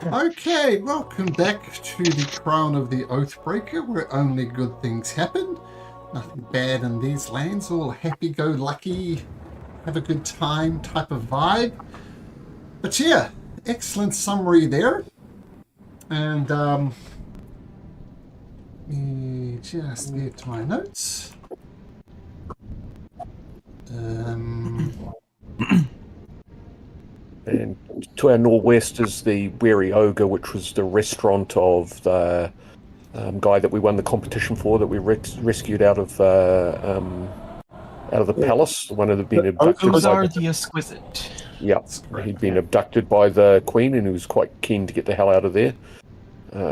Okay, welcome back to the Crown of the Oathbreaker, where only good things happen. Nothing bad in these lands, all happy-go-lucky, have a good time type of vibe. But yeah, excellent summary there. And let me just get to my notes. And to our northwest is the Weary Ogre, which was the restaurant of the guy that we won the competition for, that we rescued out of the palace. One of them being abducted. Ozar the Exquisite. Yeah, he'd been abducted by the Queen, and he was quite keen to get the hell out of there.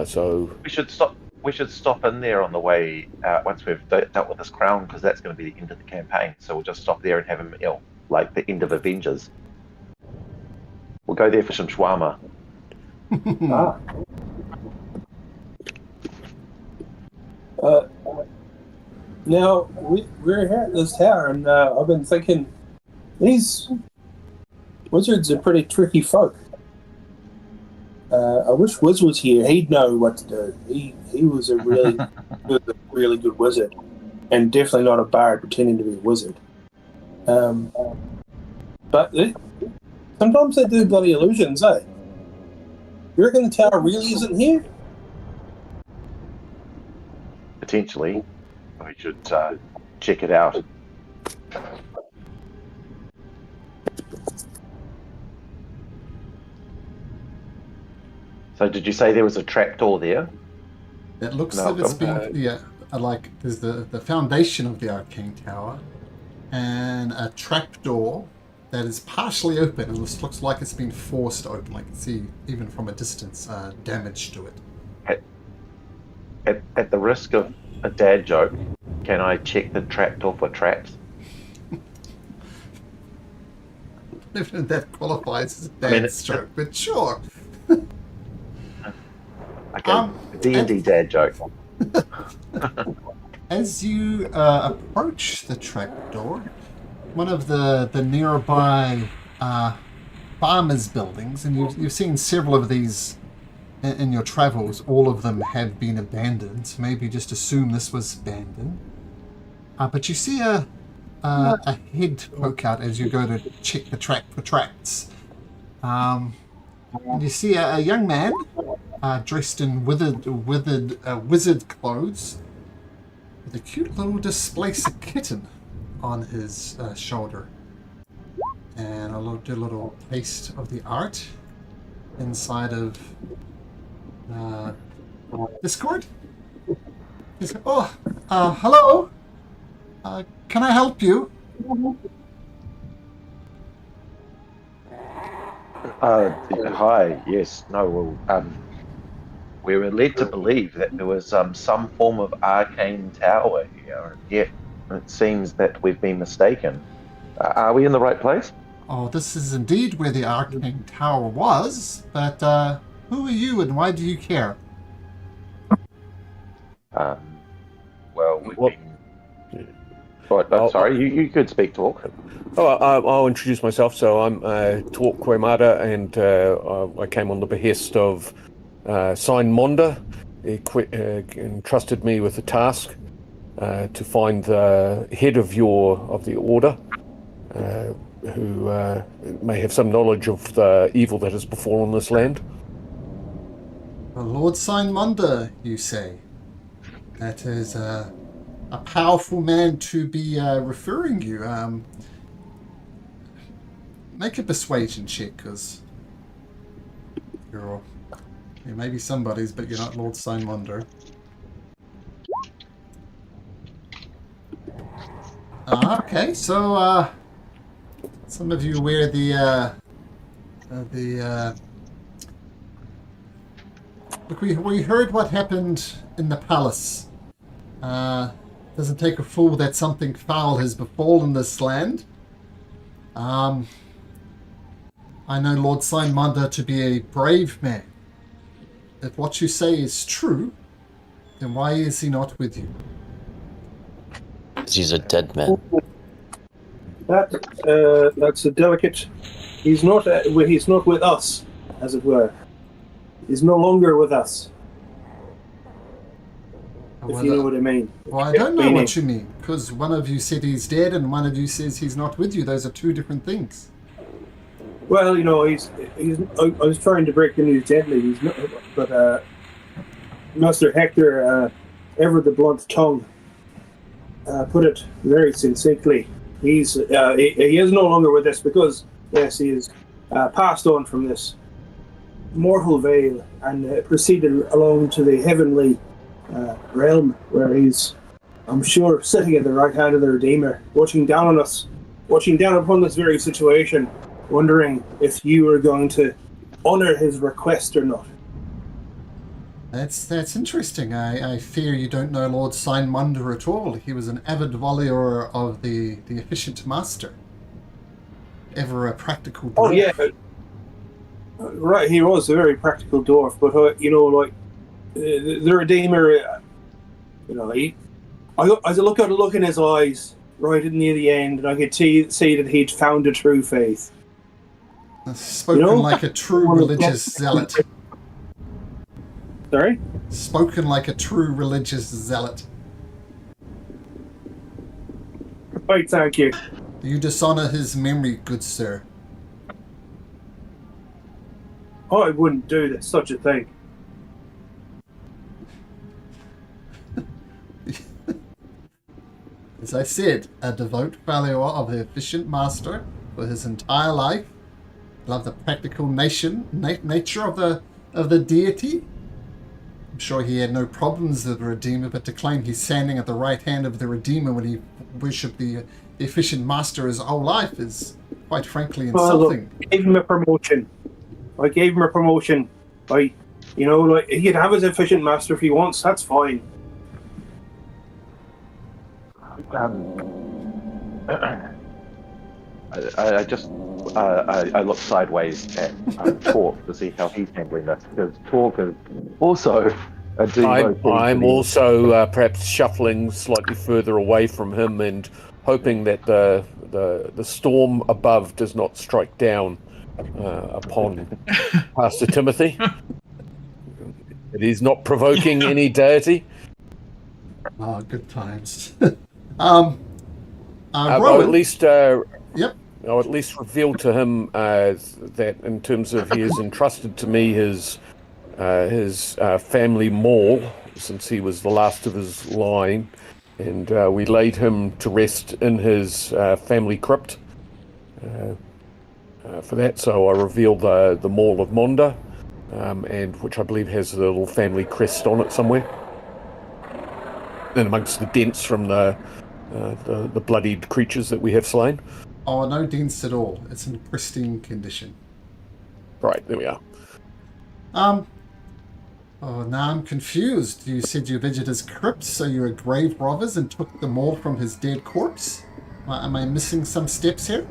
So we should stop. We should stop in there on the way once we've dealt with this crown, because that's going to be the end of the campaign. So we'll just stop there and have a meal, like the end of Avengers. We'll go there for some shawarma. Now, we're here at this tower, and I've been thinking, these wizards are pretty tricky folk. I wish Wiz was here. He'd know what to do. He was a really really good wizard, and definitely not a bard pretending to be a wizard. But sometimes they do bloody illusions, eh? You reckon the tower really isn't here? Potentially, we should check it out. So, did you say there was a trapdoor there? It looks like it's been, like there's the foundation of the Arcane Tower and a trapdoor that is partially open, and this looks like it's been forced open. I can see, even from a distance, damage to it. At the risk of a dad joke, can I check the trapdoor for traps? If that qualifies as a dad's joke, but sure. Okay, D&D dad joke. As you approach the trapdoor, one of the nearby farmers' buildings, and you've seen several of these in your travels, all of them have been abandoned, so maybe just assume this was abandoned. But you see a head poke out as you go to check the track for traps. And you see a young man dressed in withered wizard clothes with a cute little displacer kitten on his shoulder. And I'll do a little taste of the art inside of Discord. He's like, hello. Can I help you? Hi. Yes. No. Well, we were led to believe that there was some form of arcane tower here. Yet it seems that we've been mistaken. Are we in the right place? Oh, this is indeed where the Arcane Tower was, but who are you and why do you care? Well, we've been... sorry, you could speak talk. I'll introduce myself. So I'm Talk Quemada, and I came on the behest of Sign Monda. He entrusted me with the task to find the head of the order, who may have some knowledge of the evil that has befallen this land. Lord Signmunda, you say? That is a powerful man to be referring you. Make a persuasion check, because you may be somebody's, but you're not Lord Signmunda. Okay, so some of you wear look, we heard what happened in the palace. Doesn't take a fool that something foul has befallen this land. I know Lord Signmunda to be a brave man. If what you say is true, then why is he not with you? Because he's a dead man. That's a delicate. He's not with us, as it were. is no longer with us. Well, If you know what I mean. well, I don't know what you mean, because one of you said he's dead and one of you says he's not with you. Those are two different things. Well, you know, he's. I was trying to break the news gently. He's not, but Master Hector, ever the blunt tongue, put it very succinctly. He is no longer with us because yes, he is passed on from this mortal veil and proceeded along to the heavenly realm, where he's, I'm sure, sitting at the right hand of the Redeemer, watching down on us, watching down upon this very situation, wondering if you are going to honor his request or not. That's interesting. I fear you don't know Lord Signmunder at all. He was an avid volleyer of the efficient master. Ever a practical dwarf. Oh yeah, right. He was a very practical dwarf, but you know, like the Redeemer, you know, I look at a look in his eyes right near the end, and I could see that he'd found a true faith. Spoken like a true religious zealot. Sorry? Spoken like a true religious zealot. Right, thank you. You dishonor his memory, good sir. I wouldn't do such a thing. As I said, a devout follower of the efficient master for his entire life. Love the practical nature of the deity. I'm sure he had no problems with the Redeemer, but to claim he's standing at the right hand of the Redeemer when he worshipped the efficient master his whole life is, quite frankly, insulting. I gave him a promotion. Like, you know, like, he can have his efficient master if he wants. That's fine. I look sideways at Torque to see how he's handling this, because Torque is also a devotee. I'm also perhaps shuffling slightly further away from him and hoping that the storm above does not strike down upon Pastor Timothy. It is not provoking any deity. Oh, good times. I'll at least Yep. I'll at least reveal to him that in terms of he has entrusted to me his family maul, since he was the last of his line, and we laid him to rest in his family crypt for that. So I revealed the maul of Monda, and which I believe has a little family crest on it somewhere, and amongst the dents from the bloodied creatures that we have slain. Oh, no dents at all. It's in pristine condition. Right, there we are. Oh, now I'm confused. You said you visited his crypt, so you were grave robbers and took the maul from his dead corpse? Am I missing some steps here?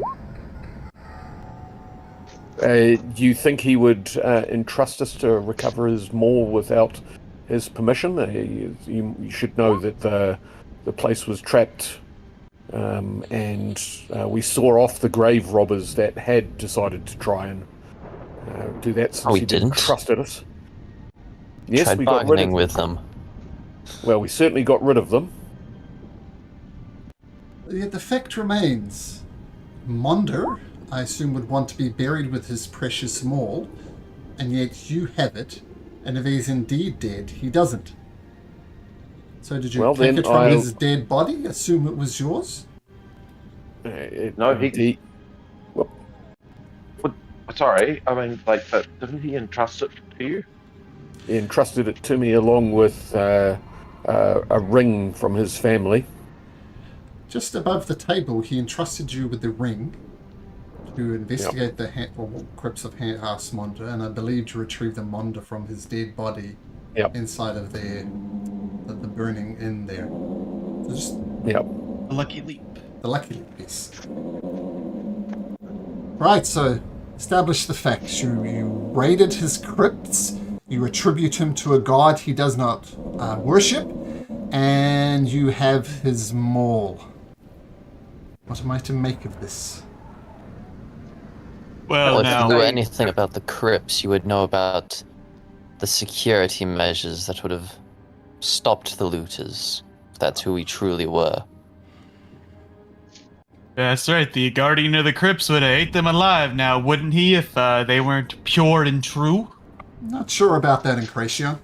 Do you think he would entrust us to recover his maul without his permission? You should know that the place was trapped, and we saw off the grave robbers that had decided to try and do that since he didn't trusted us. Yes, Tried we got rid bargaining of with them. Well, we certainly got rid of them. Yet the fact remains, Monder, I assume, would want to be buried with his precious maul, and yet you have it, and if he's indeed dead, he doesn't. So did you take it from his dead body? Assume it was yours? No, he. Well, sorry, I mean, like, but didn't he entrust it to you? He entrusted it to me along with a ring from his family. Just above the table, he entrusted you with the ring to investigate the crypts of House Monder, and I believe to retrieve the Monder from his dead body inside of the burning in there. So just The lucky leap. The lucky leap, yes. Right, so establish the facts. You raided his crypts, you attribute him to a god he does not worship, and you have his maul. What am I to make of this? Well, now, if you knew anything about the crypts, you would know about the security measures that would have stopped the looters. If that's who we truly were. That's right. The Guardian of the Crypts would have ate them alive now, wouldn't he, if they weren't pure and true? Not sure about that, Incratio.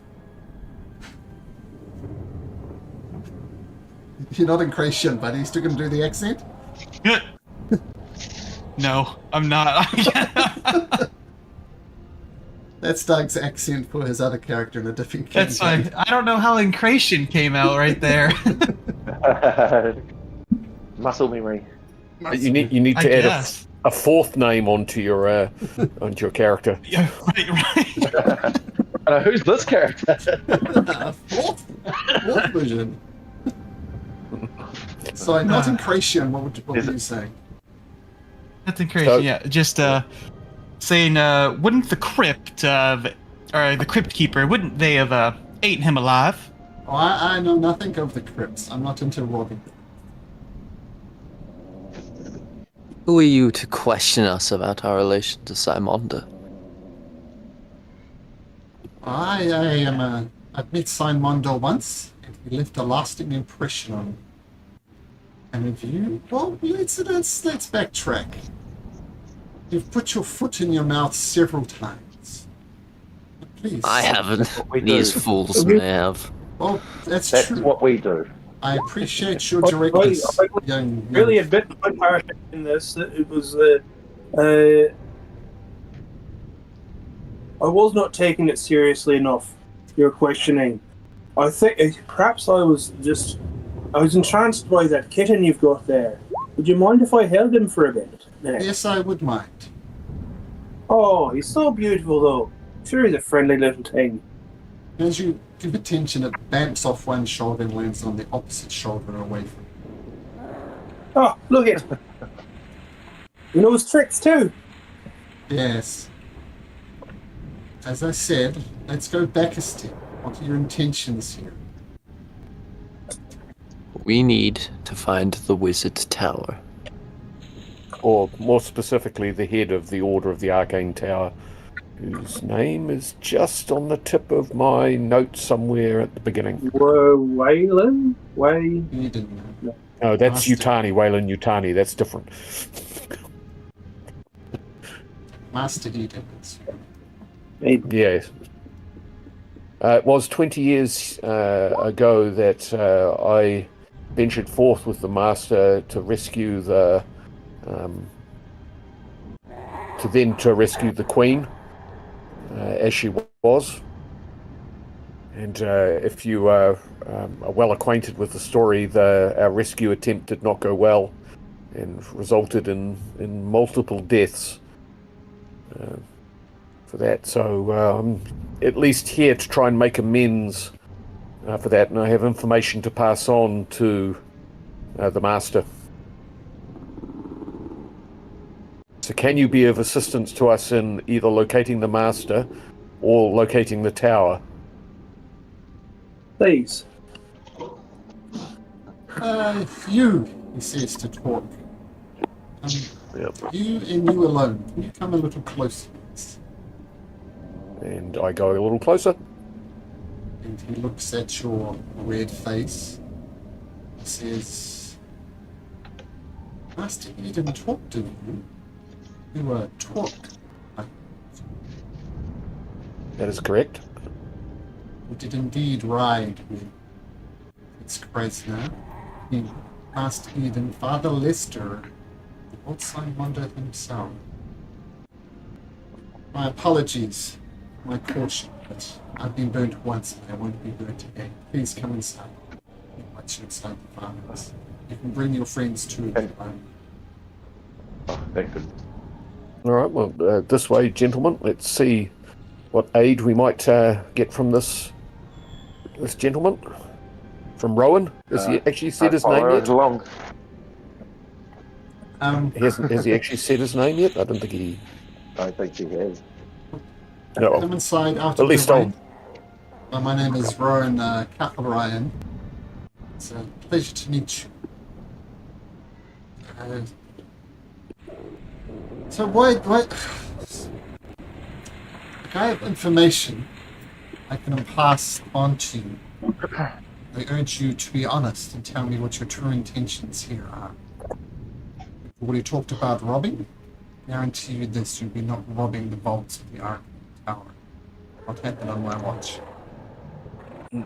You're not Incration, buddy. You still gonna do the accent? No, I'm not. That's Doug's accent for his other character in a different game. That's fine. I don't know how Incration came out right there. Muscle memory. You need I to add guess. a fourth name onto your character. Yeah, right. Who's this character? Fourth version. Sorry, not Incration. What were you saying? That's Incration, So- yeah. Just saying, wouldn't the Crypt, or the Crypt Keeper, wouldn't they have eaten him alive? Oh, I know nothing of the crypts. I'm not into robbing. Who are you to question us about our relation to Simonda? I've met Simonda once, and he left a lasting impression on me. And if you, well, let's backtrack. You've put your foot in your mouth several times. Please. I haven't. we These do. fools may have. Well, that's That's true. what we do. I appreciate your directness, young. Really admit my part in this. That it was. I was not taking it seriously enough. Your questioning. I think perhaps I was entranced by that kitten you've got there. Would you mind if I held him for a bit? There. Yes, I would mind. Oh, he's so beautiful, though. Sure, he's a friendly little thing. As you give attention, it bamps off one shoulder and lands on the opposite shoulder away from you. Oh, look at him. He knows tricks too. Yes. As I said, let's go back a step. What are your intentions here? We need to find the Wizard Tower. Or more specifically, the head of the Order of the Arcane Tower, whose name is just on the tip of my notes somewhere at the beginning. Waylon? You didn't know. No, that's Master. Utani, Wayland Utani. That's different. Master Eden. Yes. It was 20 years ago that I ventured forth with the Master to rescue the rescue the Queen, as she was. And if you are well acquainted with the story, our rescue attempt did not go well and resulted in multiple deaths for that. So I'm at least here to try and make amends for that, and I have information to pass on to the Master. So can you be of assistance to us in either locating the Master or locating the tower? Please. You, he says to talk. Yep. You and you alone. Can you come a little closer, please? And I go a little closer. And he looks at your red face. He says, Master Eden talked to you. You were talked. That is correct. You did indeed ride with its Krasner. Master Eden, Father Lester, the Old Simonda himself. My apologies, my caution, but I've been burnt once and I won't be burnt again. Please come inside. Watch inside the farmhouse. You can bring your friends too if you like. Oh, thank goodness. All right, well, this way, gentlemen. Let's see what aid we might get from this gentleman. From Rowan. Has he actually said his name yet? Along. Has he actually said his name yet? I don't think he... I think he has. No. Come inside out At of least the I'll... rain. My name is Rowan Ryan. It's a pleasure to meet you. So what? Look, I have information I can pass on to you. I urge you to be honest and tell me what your true intentions here are. We've already talked about robbing. Guarantee you this, you'll be not robbing the vaults of the Arcane Tower. What happened on my watch? I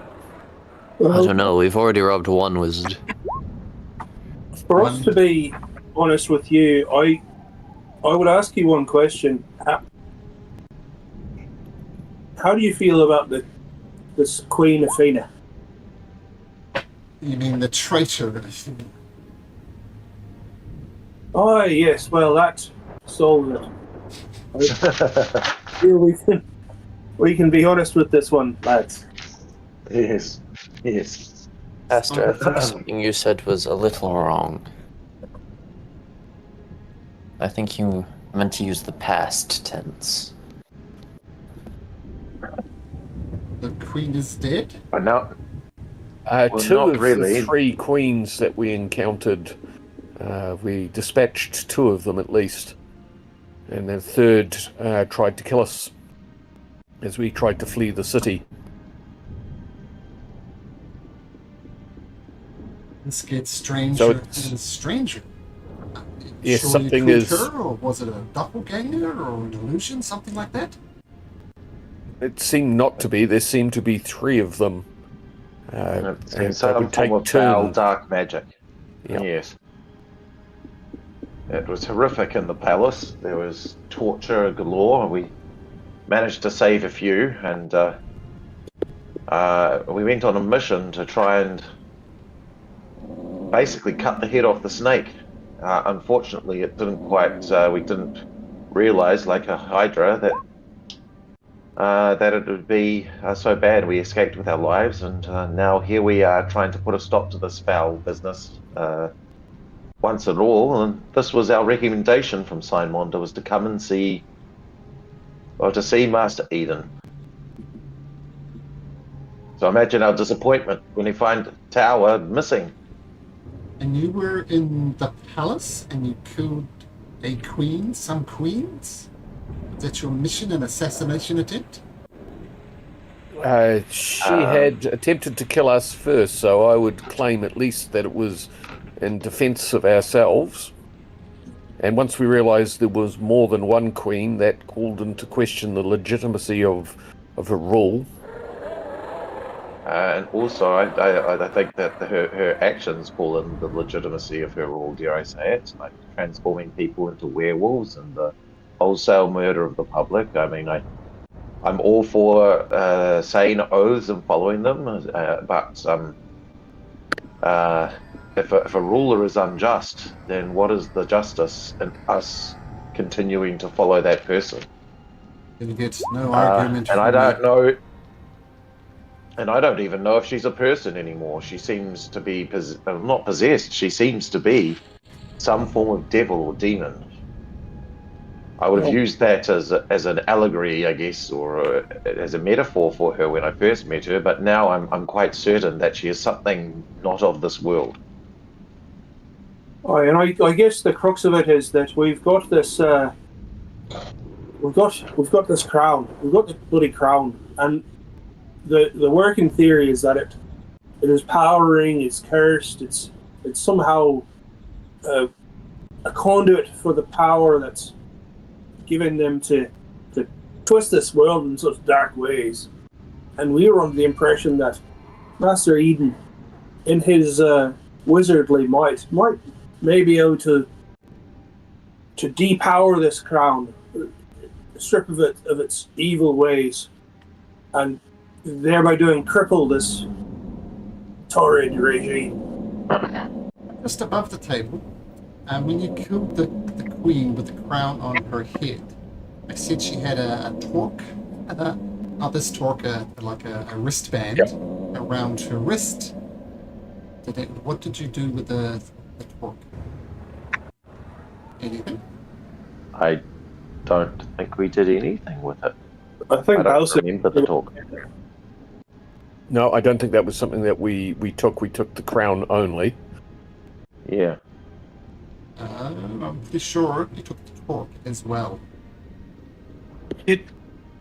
don't know. We've already robbed one wizard. For us to be honest with you, I would ask you one question. How do you feel about this Queen Athena? You mean the traitor? Oh yes, well that solves it. Here we can be honest with this one, lads. Yes. Pastor, I think something you said was a little wrong. I think you meant to use the past tense. The queen is dead? But now, Two not of really. the three queens that we encountered, we dispatched two of them at least. And the third tried to kill us as we tried to flee the city. This gets stranger and stranger. Yes, Surely something you is- killed her, or was it a doppelganger or an illusion, something like that? It seemed not to be. There seemed to be three of them. it's And they some would take form of foul turns. dark magic. Yeah. Yes. It was horrific in the palace. There was torture galore. We managed to save a few, and we went on a mission to try and basically cut the head off the snake. Unfortunately, it didn't quite. We didn't realize, like a hydra, that it would be so bad. We escaped with our lives, and now here we are trying to put a stop to this foul business once and all. And this was our recommendation from Simonda, was to come and see, or to see Master Eden. So imagine our disappointment when we find the tower missing. And you were in the palace and you killed a queen, some queens? Was that your mission, an assassination attempt? She had attempted to kill us first, so I would claim at least that it was in defense of ourselves. And once we realized there was more than one queen, that called into question the legitimacy of her rule. And also, I think that her actions call in the legitimacy of her rule, dare I say it, like transforming people into werewolves and the wholesale murder of the public. I mean, I'm all for saying oaths and following them, but if a ruler is unjust, then what is the justice in us continuing to follow that person? You get no argument and from I don't me. know. And I don't even know if she's a person anymore. She seems to be not possessed. She seems to be some form of devil or demon. I would have used that as an allegory, I guess, or as a metaphor for her when I first met her. But now I'm quite certain that she is something not of this world. Oh, and I guess the crux of it is that we've got this. We've got this crown. We've got the bloody crown, and the working theory is that it is powering. It's cursed. It's somehow a conduit for the power that's giving them to twist this world in such dark ways. And we were under the impression that Master Eden, in his wizardly might may be able to depower this crown, strip of its evil ways, and thereby cripple this torrid regime. Just above the table, when you killed the queen with the crown on her head, I said she had a torque, not this torque, like a wristband around her wrist. What did you do with the torque? Anything? I don't think we did anything with it. I think I don't also remember the talk. No, I don't think that was something that we took. We took the crown only. Yeah. I'm pretty sure you took the torque as well.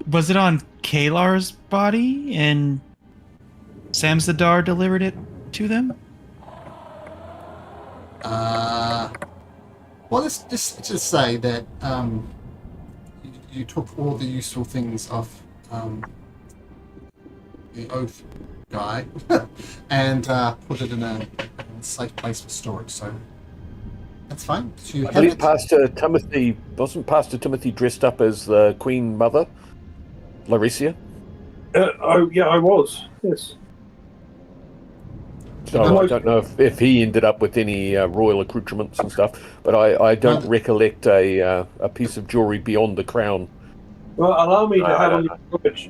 Was it on Kalar's body and Samsadar delivered it to them? Well, let's just say that you took all the useful things off the Oath guy and put it in a safe place for storage. So that's fine. So you I have believe it. Pastor Timothy dressed up as the Queen Mother, Laricia? Yeah, I was. Yes. So I don't know if he ended up with any royal accoutrements and stuff, but I don't recollect a piece of jewelry beyond the crown. Well, allow me to I have a don't look at it.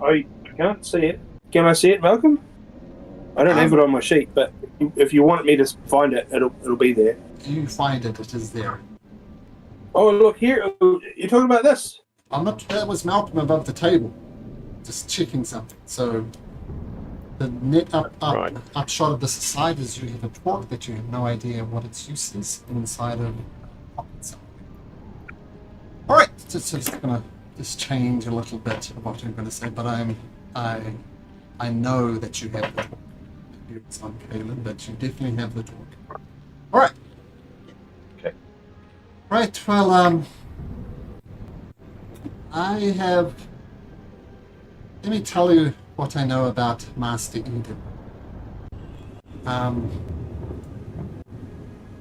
I can't see it. Can I see it, Malcolm? I don't have it on my sheet, but if you want me to find it, it'll be there. You find it. It is there. Oh, look here. You're talking about this? I'm not. That was Malcolm above the table, just checking something. So the net upshot of this aside is you have a torque that you have no idea what its use is inside of something. All right, just gonna just change a little bit of what I'm going to say, but I know that you have the torque. Maybe it's on Caleb, but you definitely have the torque. All right. Okay. Right. Well, I have. Let me tell you what I know about Master Eden.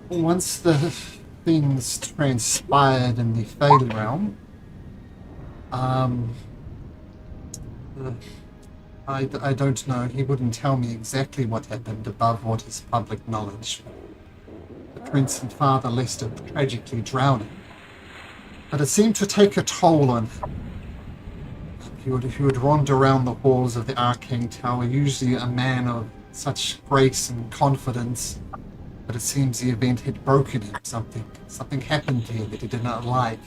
Once the things transpired in the Fade realm, I don't know. He wouldn't tell me exactly what happened above what is public knowledge. The Prince and Father Lester tragically drowning. But it seemed to take a toll on him. He would wander around the halls of the Arcane Tower, usually a man of such grace and confidence, but it seems the event had broken him. Something happened here that he did not like.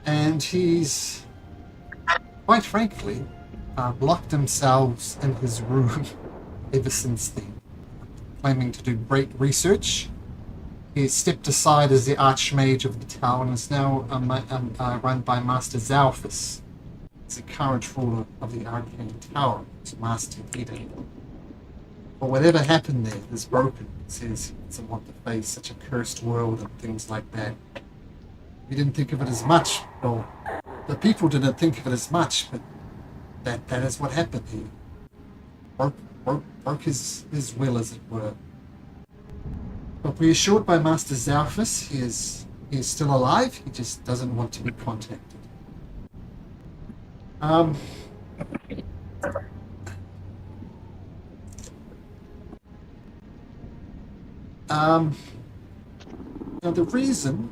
And he's, quite frankly, locked himself in his room ever since then, claiming to do great research. He stepped aside as the Archmage of the tower and is now run by Master Zalphus. He's the current ruler of the Arcane Tower, it's Master Eden. But whatever happened there is broken. He says he doesn't want to face such a cursed world and things like that. We didn't think of it as much. Well, the people didn't think of it as much, but that is what happened. He broke his will, as it were. But we're assured by Master Zalphus he is still alive. He just doesn't want to be contacted. Now the reason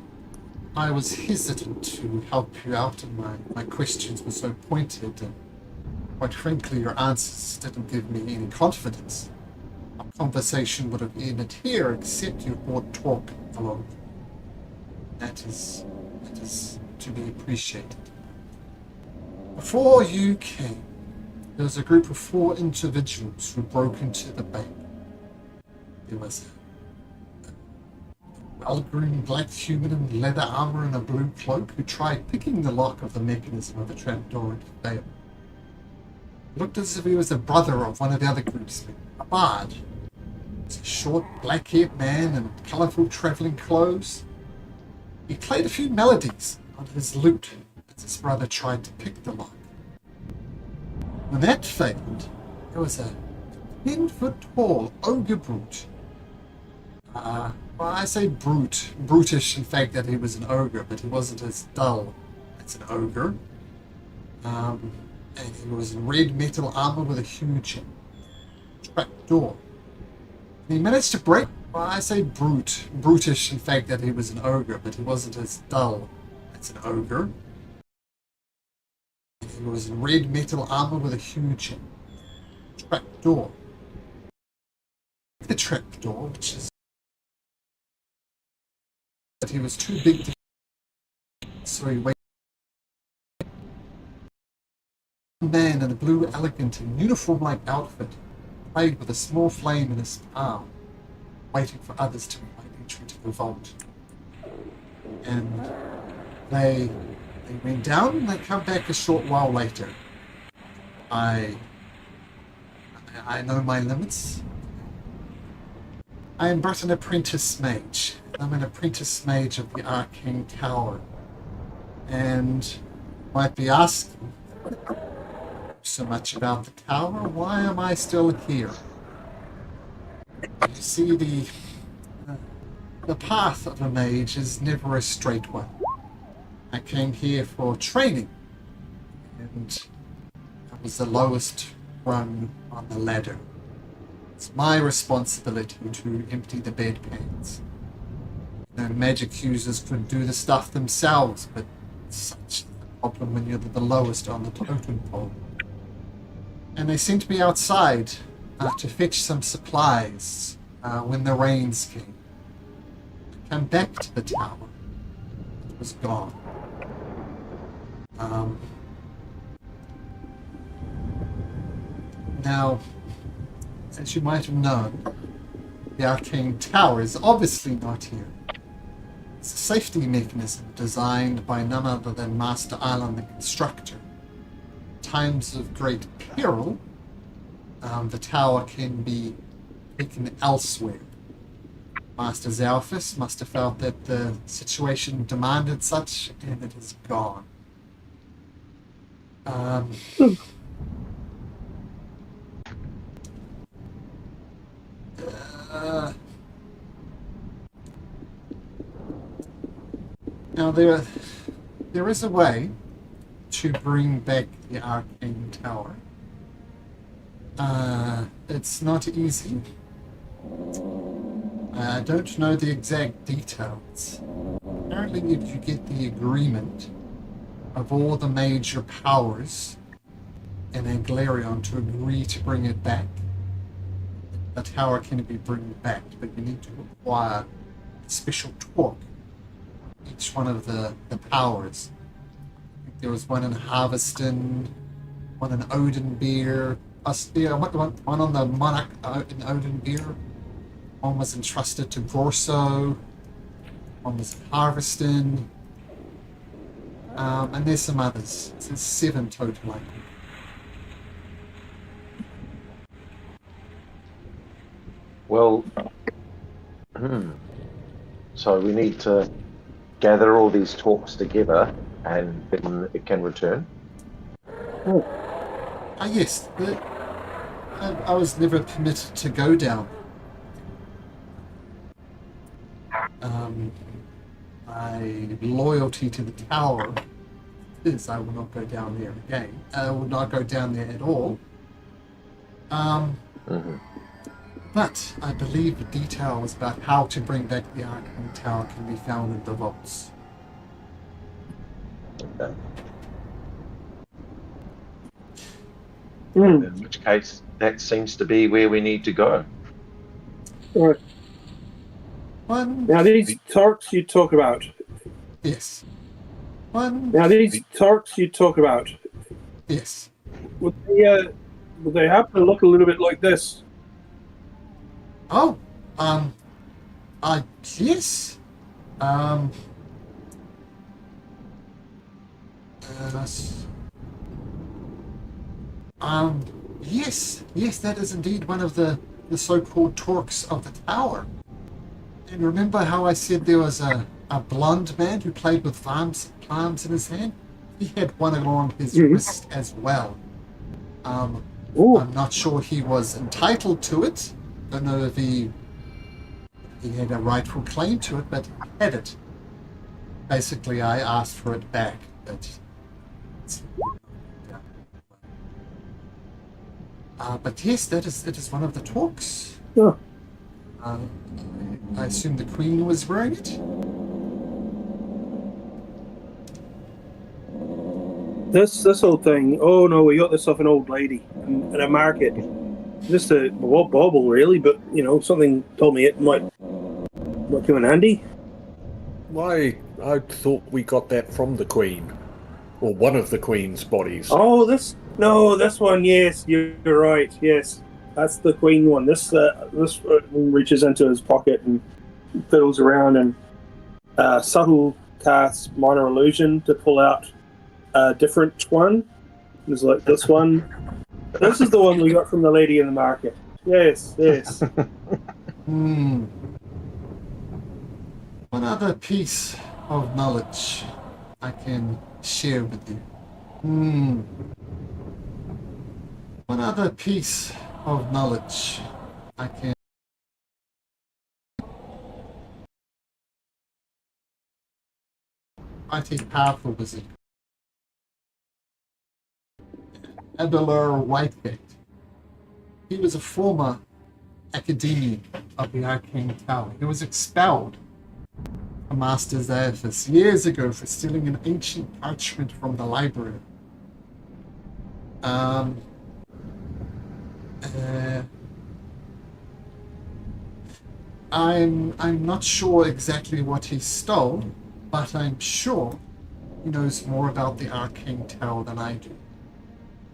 I was hesitant to help you out and my questions were so pointed and quite frankly your answers didn't give me any confidence. Our conversation would have ended here except you brought talk along. That is to be appreciated. Before you came, there was a group of 4 individuals who broke into the bank. There was a well-groomed black human in leather armor and a blue cloak who tried picking the lock of the mechanism of the trapdoor and failed. It looked as if he was a brother of one of the other groups, a bard. He was a short, black-haired man in colourful travelling clothes. He played a few melodies on his lute as his brother tried to pick the lock. When that failed, there was a 10-foot-tall ogre brute. Well, I say brutish in fact that he was an ogre, but he wasn't as dull as an ogre. And he was in red metal armor with a huge trap door. And he managed to break, well, I say brutish in fact that he was an ogre, but he wasn't as dull as an ogre. And he was in red metal armor with a huge trap door. The trap door, which is that he was too big to, so he waited. A man in a blue, elegant and uniform-like outfit played with a small flame in his palm, waiting for others to invite entry to the vault. And they They went down and they come back a short while later. I know my limits. I am but an apprentice mage. I'm an apprentice mage of the Arcane Tower. And you might be asking so much about the tower, why am I still here? You see, the path of a mage is never a straight one. I came here for training, and I was the lowest rung on the ladder. It's my responsibility to empty the bedpans. Magic users could do the stuff themselves, but it's such a problem when you're the lowest on the totem pole. And they sent me outside to fetch some supplies when the rains came. I came back to the tower. It was gone. Now, as you might have known, the Arcane Tower is obviously not here. It's a safety mechanism designed by none other than Master Island the Constructor. In times of great peril, the tower can be taken elsewhere. Master Zalphus must have felt that the situation demanded such, and it is gone. Now there is a way to bring back the Arcane Tower. It's not easy. I don't know the exact details. Apparently, if you get the agreement of all the major powers in Anglarion to agree to bring it back, the tower can be brought back, but you need to acquire a special torque on each one of the powers. I think there was one in Harveston, one in Odenbeer, one on the Monarch in Odenbeer, one was entrusted to Gorso, one was in Harveston, and there's some others. So it's 7 total, I think. Well, so we need to gather all these talks together and then it can return? Yes. I was never permitted to go down. My loyalty to the tower is I will not go down there again. I will not go down there at all. But I believe the details about how to bring back the Arcane Tower can be found in the vaults. Okay. In which case, that seems to be where we need to go. Right. Now these torques you talk about. Yes. Now these torques you talk about. Yes. Would they happen to look a little bit like this? Oh, yes. Yes, that is indeed one of the so-called torques of the tower. And remember how I said there was a blonde man who played with palms in his hand? He had one along his wrist as well. I'm not sure he was entitled to it. Don't know if he had a rightful claim to it, but he had it. Basically, I asked for it back, but yes, it is one of the talks. Yeah. I assume the Queen was wearing it. This whole thing. Oh no, we got this off an old lady in a market. Just a bauble, really, but something told me it might come in handy. I thought we got that from the Queen, or one of the Queen's bodies. Oh, this one. Yes, you're right. Yes, that's the Queen one. This reaches into his pocket and fiddles around and subtle casts minor illusion to pull out a different one. It was like this one. This is the one we got from the lady in the market. Yes, yes. Hmm. One other piece of knowledge I can share with you. One other piece of knowledge I can. Quite a powerful wizard. Abelard Whitegate. He was a former academician of the Arcane Tower. He was expelled from Master's office years ago for stealing an ancient parchment from the library. I'm not sure exactly what he stole, but I'm sure he knows more about the Arcane Tower than I do.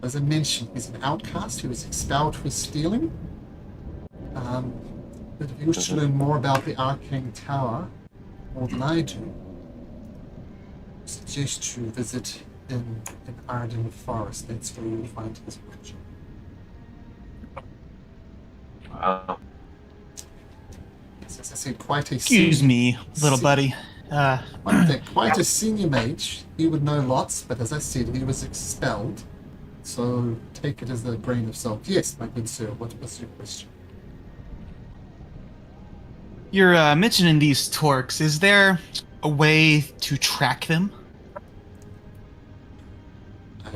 As I mentioned, he's an outcast who was expelled for stealing. But if you wish to learn more about the Arcane Tower, more than I do, I suggest you visit in Arden Forest. That's where you'll find his workshop. Wow. As I said, quite a Excuse me, little buddy. One thing, quite a senior mage. He would know lots, but as I said, he was expelled. So take it as a grain of salt. Yes, my good sir, what was your question? You're mentioning these torques. Is there a way to track them? I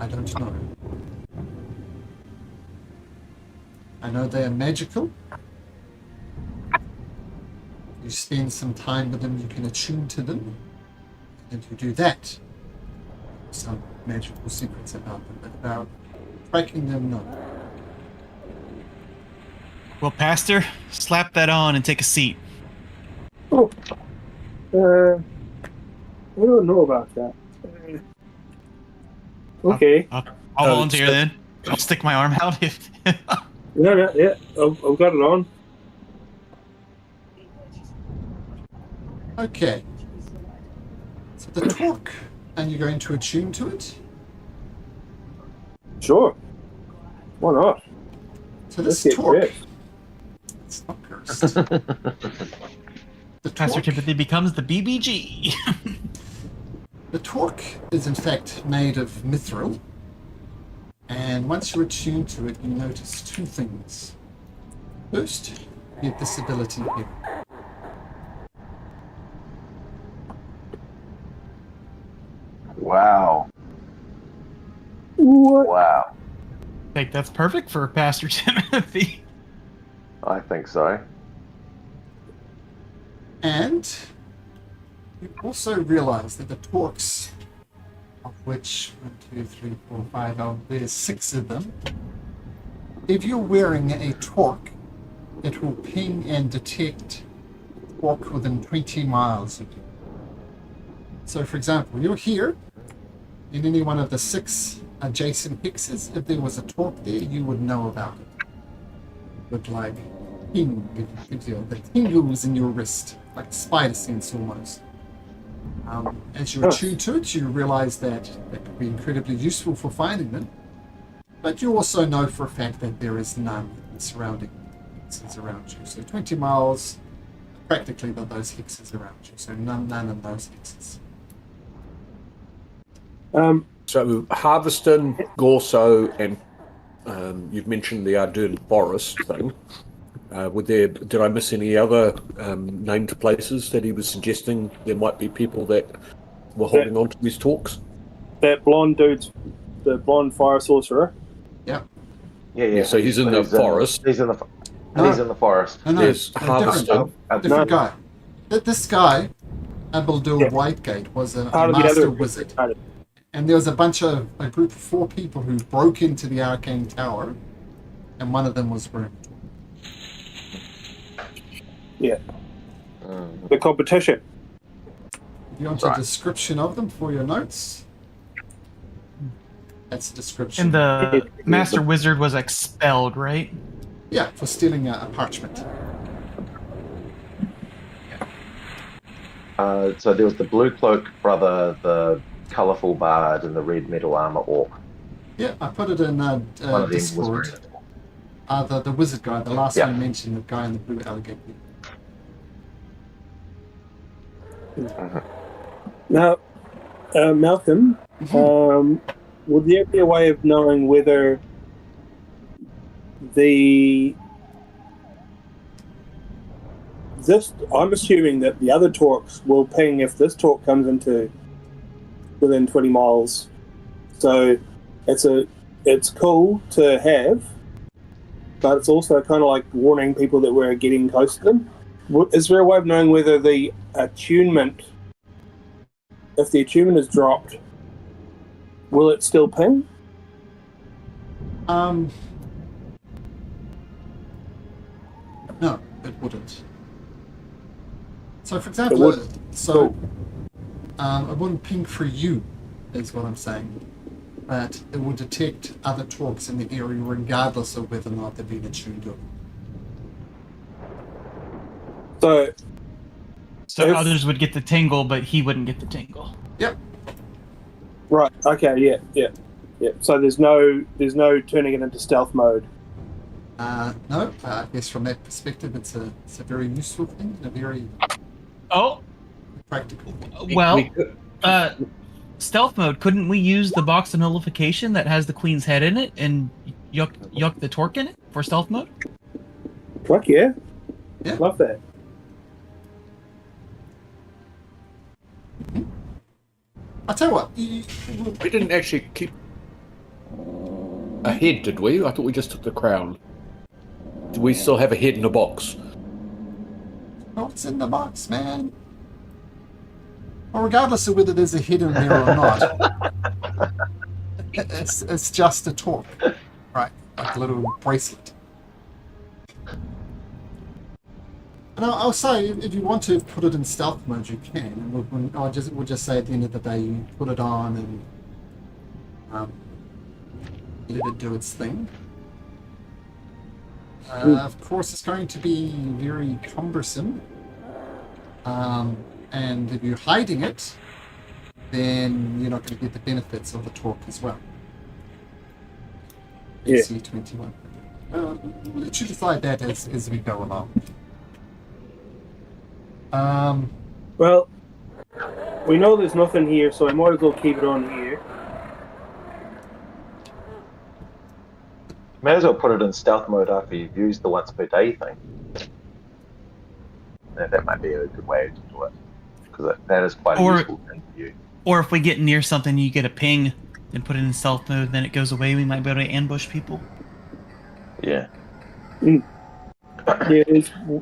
don't know. I know they are magical. You spend some time with them, you can attune to them, and you do that. Some magical secrets about them, but about tracking them, no. Well, Pastor, slap that on and take a seat. Oh, I don't know about that. Okay. I'll volunteer then. I'll stick my arm out if. Yeah. I've got it on. Okay. So the torque, and you're going to attune to it? Sure. Why not? So this Let's get torque, fit. it's not cursed. The Pastor torque, Timothy becomes the BBG. the torque is in fact made of mithril, and once you're attuned to it, you notice two things. First, you have this ability here. Wow. What? Wow. I think that's perfect for Pastor Timothy. I think so. And you also realize that the torques, of which 1, 2, 3, 4, 5, there's 6 of them. If you're wearing a torque, it will ping and detect torque within 20 miles of you. So, for example, you're here in any one of the 6 adjacent hexes. If there was a torque there, you would know about it. But like ping, it gives you the tingles in your wrist, like spider sense almost. As you attune to it, you realize that that could be incredibly useful for finding them. But you also know for a fact that there is none surrounding hexes around you. So 20 miles, practically those hexes around you. So none in those hexes. So Harveston, Gorso, and you've mentioned the Arden Forest thing. Did I miss any other named places that he was suggesting there might be people that were holding on to these talks? That blonde dude's the blonde fire sorcerer. Yeah. Yeah. So he's in the forest. He's in the forest. No, There's a Harveston. different guy. This guy, Abeldur Whitegate, was a Out of the master other wizard. And there was a group of 4 people who broke into the Arcane Tower, and one of them was Brim. Yeah. The competition. If you want a description of them for your notes, that's a description. And the Master Wizard was expelled, right? Yeah, for stealing a parchment. So there was the blue cloak brother, the colourful bard and the red metal armor orc. Yeah, I put it in One of them was Discord. wearing The wizard guy, the last Yeah. one you mentioned, the guy in the blue alligator. Now, Malcolm, would there be a way of knowing whether I'm assuming that the other talks will ping if this talk comes into within 20 miles. So it's cool to have, but it's also kind of like warning people that we're getting close to them. Is there a way of knowing whether the attunement, if the attunement is dropped, will it still ping? No, it wouldn't. So, for example, would. it wouldn't ping for you, is what I'm saying. But it will detect other talks in the area regardless of whether or not they've been attuned to it. So If- others would get the tingle, but he wouldn't get the tingle. Yep. Right. Okay. Yeah. So there's no turning it into stealth mode. No, I guess from that perspective, it's a very useful thing and a very Oh, practical thing. well, stealth mode. Couldn't we use the box of nullification that has the queen's head in it and yuck the torque in it for stealth mode? Fuck yeah. Yeah. Love that. I'll tell you what. We didn't actually keep a head, did we? I thought we just took the crown. Do we still have a head in a box? What's in the box, man? Well, regardless of whether there's a head in there or not, it's just a torque, right? Like a little bracelet. And I'll say, if you want to put it in stealth mode, you can. And we'll just say at the end of the day, you put it on and let it do its thing. Of course, it's going to be very cumbersome. And if you're hiding it, then you're not going to get the benefits of the torque as well. Yeah. AC21. We'll let you decide that as we go along. Well, we know there's nothing here, so I might as well keep it on here. May as well put it in stealth mode after you've used the once per day thing. That might be a good way to do it, because that is quite a useful thing for you. Or if we get near something, you get a ping and put it in stealth mode, then it goes away. We might be able to ambush people. Yeah. Yeah,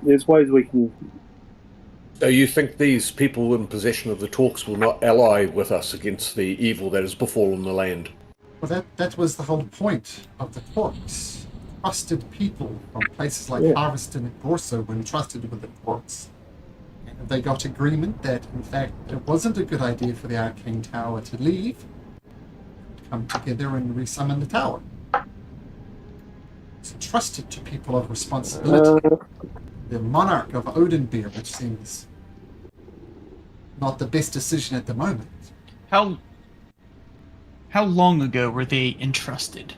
there's ways we can. So you think these people in possession of the talks will not ally with us against the evil that has befallen the land? Well, that was the whole point of the talks. Trusted people from places like Yeah. Harveston and Gorso were entrusted with the talks. And they got agreement that, in fact, it wasn't a good idea for the Arcane Tower to leave, come together and resummon the tower. It's entrusted to people of responsibility. The monarch of Odenbeer, which seems not the best decision at the moment. How long ago were they entrusted?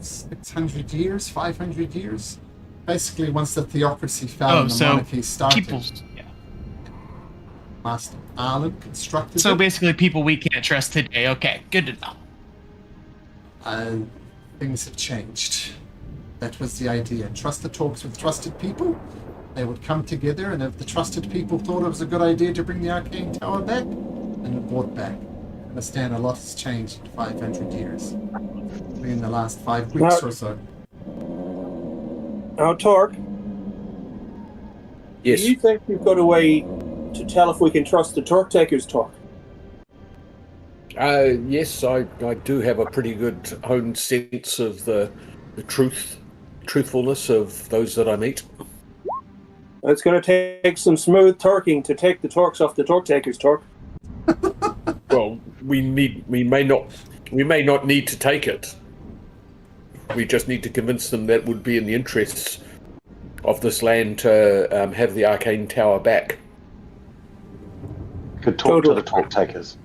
600 years, 500 years. Basically, once the theocracy fell Oh, and the so monarchy started, people's yeah. Master Arlen constructed So it. basically, people we can't trust today. Okay, good to know. Things have changed. That was the idea. Trust the talks with trusted people. They would come together, and if the trusted people thought it was a good idea to bring the Arcane Tower back, then it brought back. I understand a lot has changed in 500 years. In the last 5 weeks or so. Now, Torque, Yes. do you think we've got a way to tell if we can trust the Torque Taker's talk? Yes, I do have a pretty good honed sense of the truthfulness of those that I meet. It's going to take some smooth torquing to take the torques off the Torque Taker's torque. Well, we may not need to take it. We just need to convince them that it would be in the interests of this land to have the Arcane Tower back. could talk to the talk takers.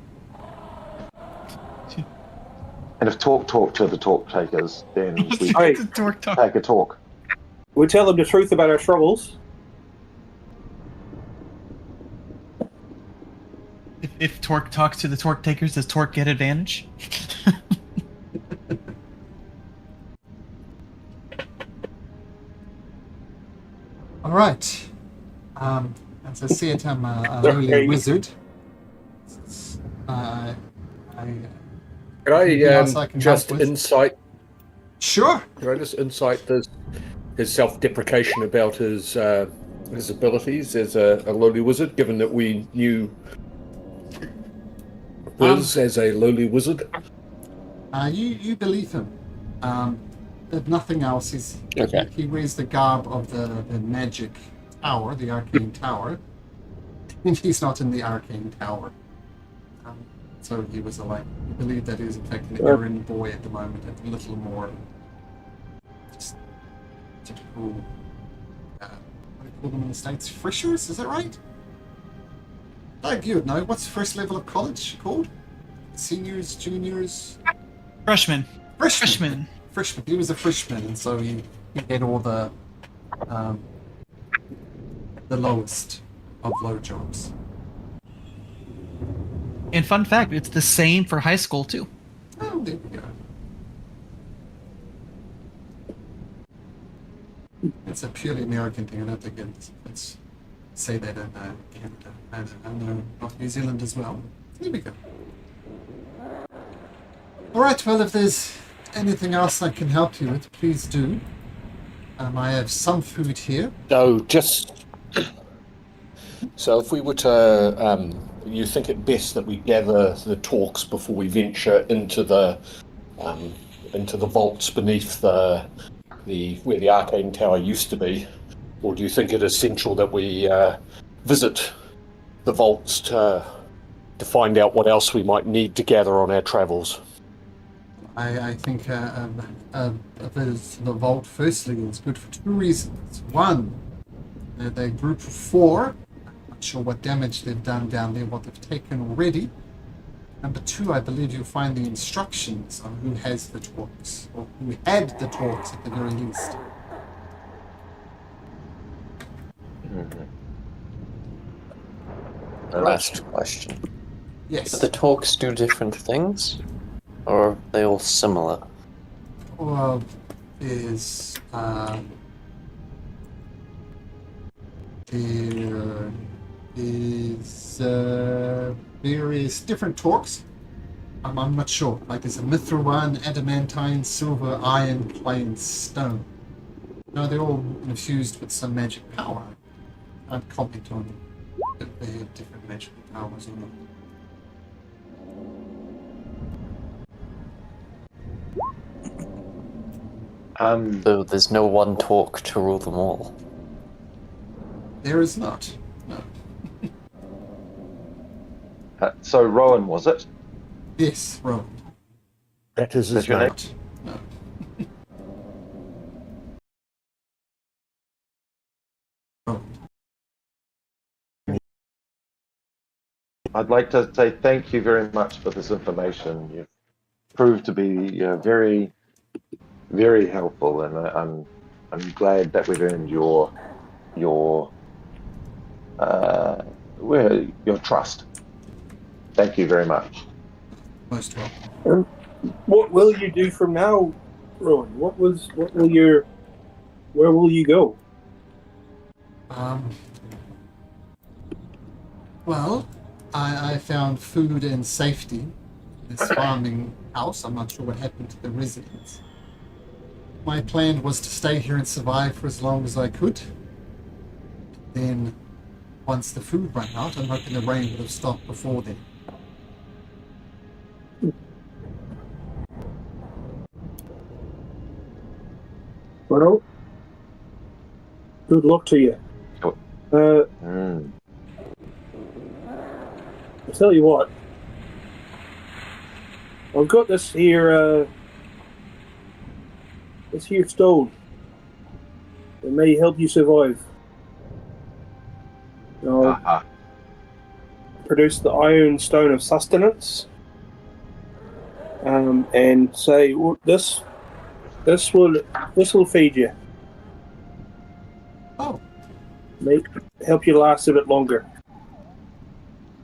And if talk to the talk takers, then we Hey. take a talk. We tell them the truth about our troubles. If Torque talks to the Torque takers, does Torque get advantage? All right. As I said, I'm a lowly wizard. Could Anything else I I can just help with? insight? Sure. Could I just insight his self-deprecation about his abilities as a lowly wizard, given that we knew Liz as a lowly wizard? You believe him. If nothing else, he wears the garb of the magic tower, the Arcane Tower, and he's not in the Arcane Tower. So he was you believe that he is in fact an errand boy at the moment, a little more just typical, what do you call them in the States? Freshers, is that right? Like you would know, what's the first level of college called? Seniors, juniors? Freshman. Freshman. He was a freshman, and so he had all the lowest of low jobs. And fun fact, it's the same for high school too. Oh, there we go. It's a purely American thing. I don't think it's say that in Canada. I know not New Zealand as well. There we go. All right. Well, if there's anything else I can help you with, please do. I have some food here. So if we were to, you think it best that we gather the talks before we venture into the vaults beneath the where the Arcane Tower used to be, or do you think it essential that we visit the vaults to find out what else we might need to gather on our travels? I think the vault, firstly, is good for two reasons. One, they're group of 4. I'm not sure what damage they've done down there, what they've taken already. Number 2, I believe you'll find the instructions on who has the talks, or who had the talks at the very least. Last question. Yes. Do the talks do different things? Or are they all similar? Well, there's there is various different talks. I'm not sure. Like there's a mithril one, adamantine, silver, iron, clay, and stone. No, they're all infused with some magic power. I can't comment on if they have different magical powers or not. So there's no one talk to rule them all. There is not. No. So Rowan, was it? Yes, Rowan. That is his your name. No. Rowan. I'd like to say thank you very much for this information. You've proved to be very, very helpful, and I'm glad that we've earned your trust. Thank you very much. Most welcome. What will you do from now, Rowan? Where will you go? Well, I found food and safety in this farming house. I'm not sure what happened to the residents. My plan was to stay here and survive for as long as I could. Then, once the food ran out, I'm hoping the rain would have stopped before then. Well, good luck to you. I'll tell you what. I've got this here stone. It may help you survive. Now, produce the Iron Stone of Sustenance, and say, well, this will feed you, Oh, help you last a bit longer.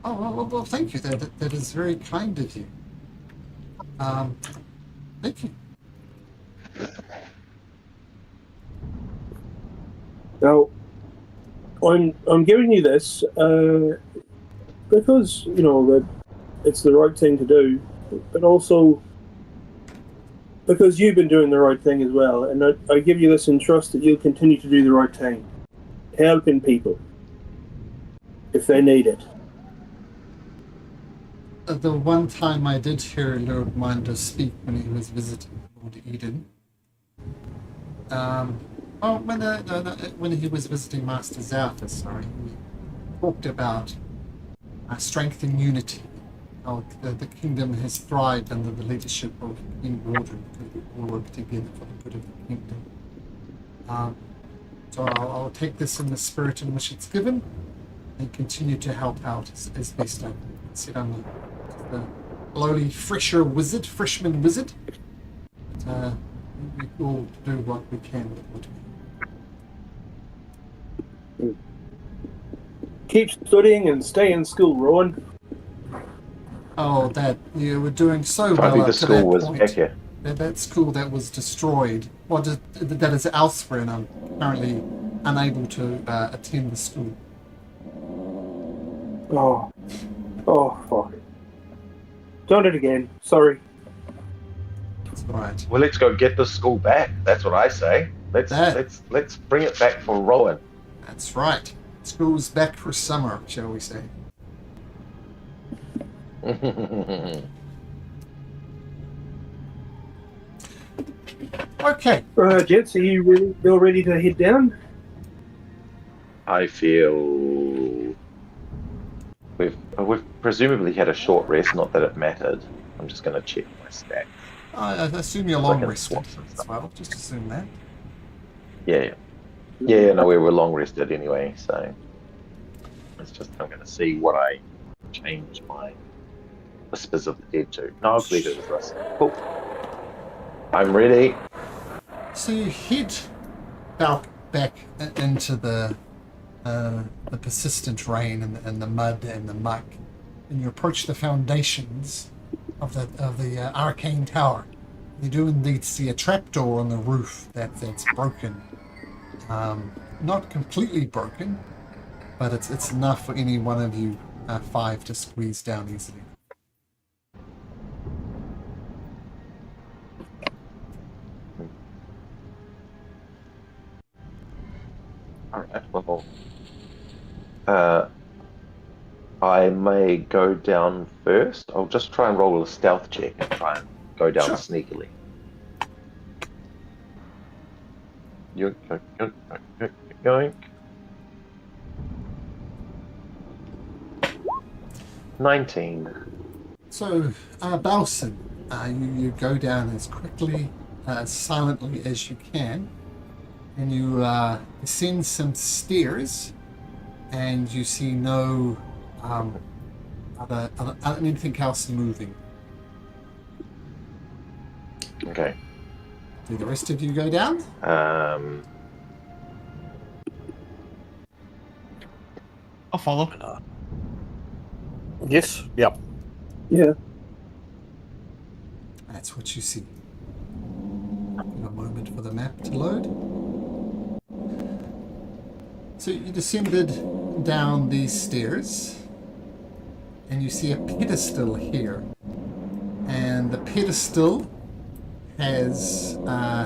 well, thank you. That is very kind of you. Thank you. Now, I'm giving you this because that it's the right thing to do, but also because you've been doing the right thing as well, and I give you this in trust that you'll continue to do the right thing, helping people if they need it. The one time I did hear Lord Minder speak when he was visiting Lord Eden. When he was visiting Master Zalthus, sorry, he talked about strength and unity. How the kingdom has thrived under the leadership of King Wardren, because we all work together for the good of the kingdom. So I'll take this in the spirit in which it's given and continue to help out as best I can. Said I'm the lowly freshman wizard. But, we all do what we can with what we Keep studying and stay in school, Rowan. Oh, that you were doing so Probably well the up to school that was point. back here. That school that was destroyed. Well, that is elsewhere, and I'm currently unable to attend the school. Oh, fuck. Done it again. Sorry. That's all right. Well, let's go get the school back. That's what I say. Let's bring it back for Rowan. That's right. School's back for summer, shall we say? Okay. Gents, are you all ready to head down? I feel we've presumably had a short rest. Not that it mattered. I'm just going to check my stats. I assume you're So I long can rested swap some as stuff. well. Just assume that. Yeah. No, we were long rested anyway. So I'm going to see what I change my Whispers of the Dead to. No, I believe it was Russ. Cool. I'm ready. So you head back into the persistent rain and the mud and the muck, and you approach the foundations of the Arcane Tower. You do indeed see a trapdoor on the roof that's broken. Not completely broken, but it's enough for any one of you 5 to squeeze down easily. Alright, well, I may go down first. I'll just try and roll a stealth check and try and go down Sure. sneakily. Yoink, yoink, yoink, yoink, yoink, yoink. 19. So, Balson, you go down as quickly, as silently as you can, and you ascend some stairs, and you see no anything else moving. Okay. Do the rest of you go down? I'll follow. Yes. Yep. Yeah. That's what you see. Give a moment for the map to load. So you descended down these stairs, and you see a pedestal here. And the pedestal has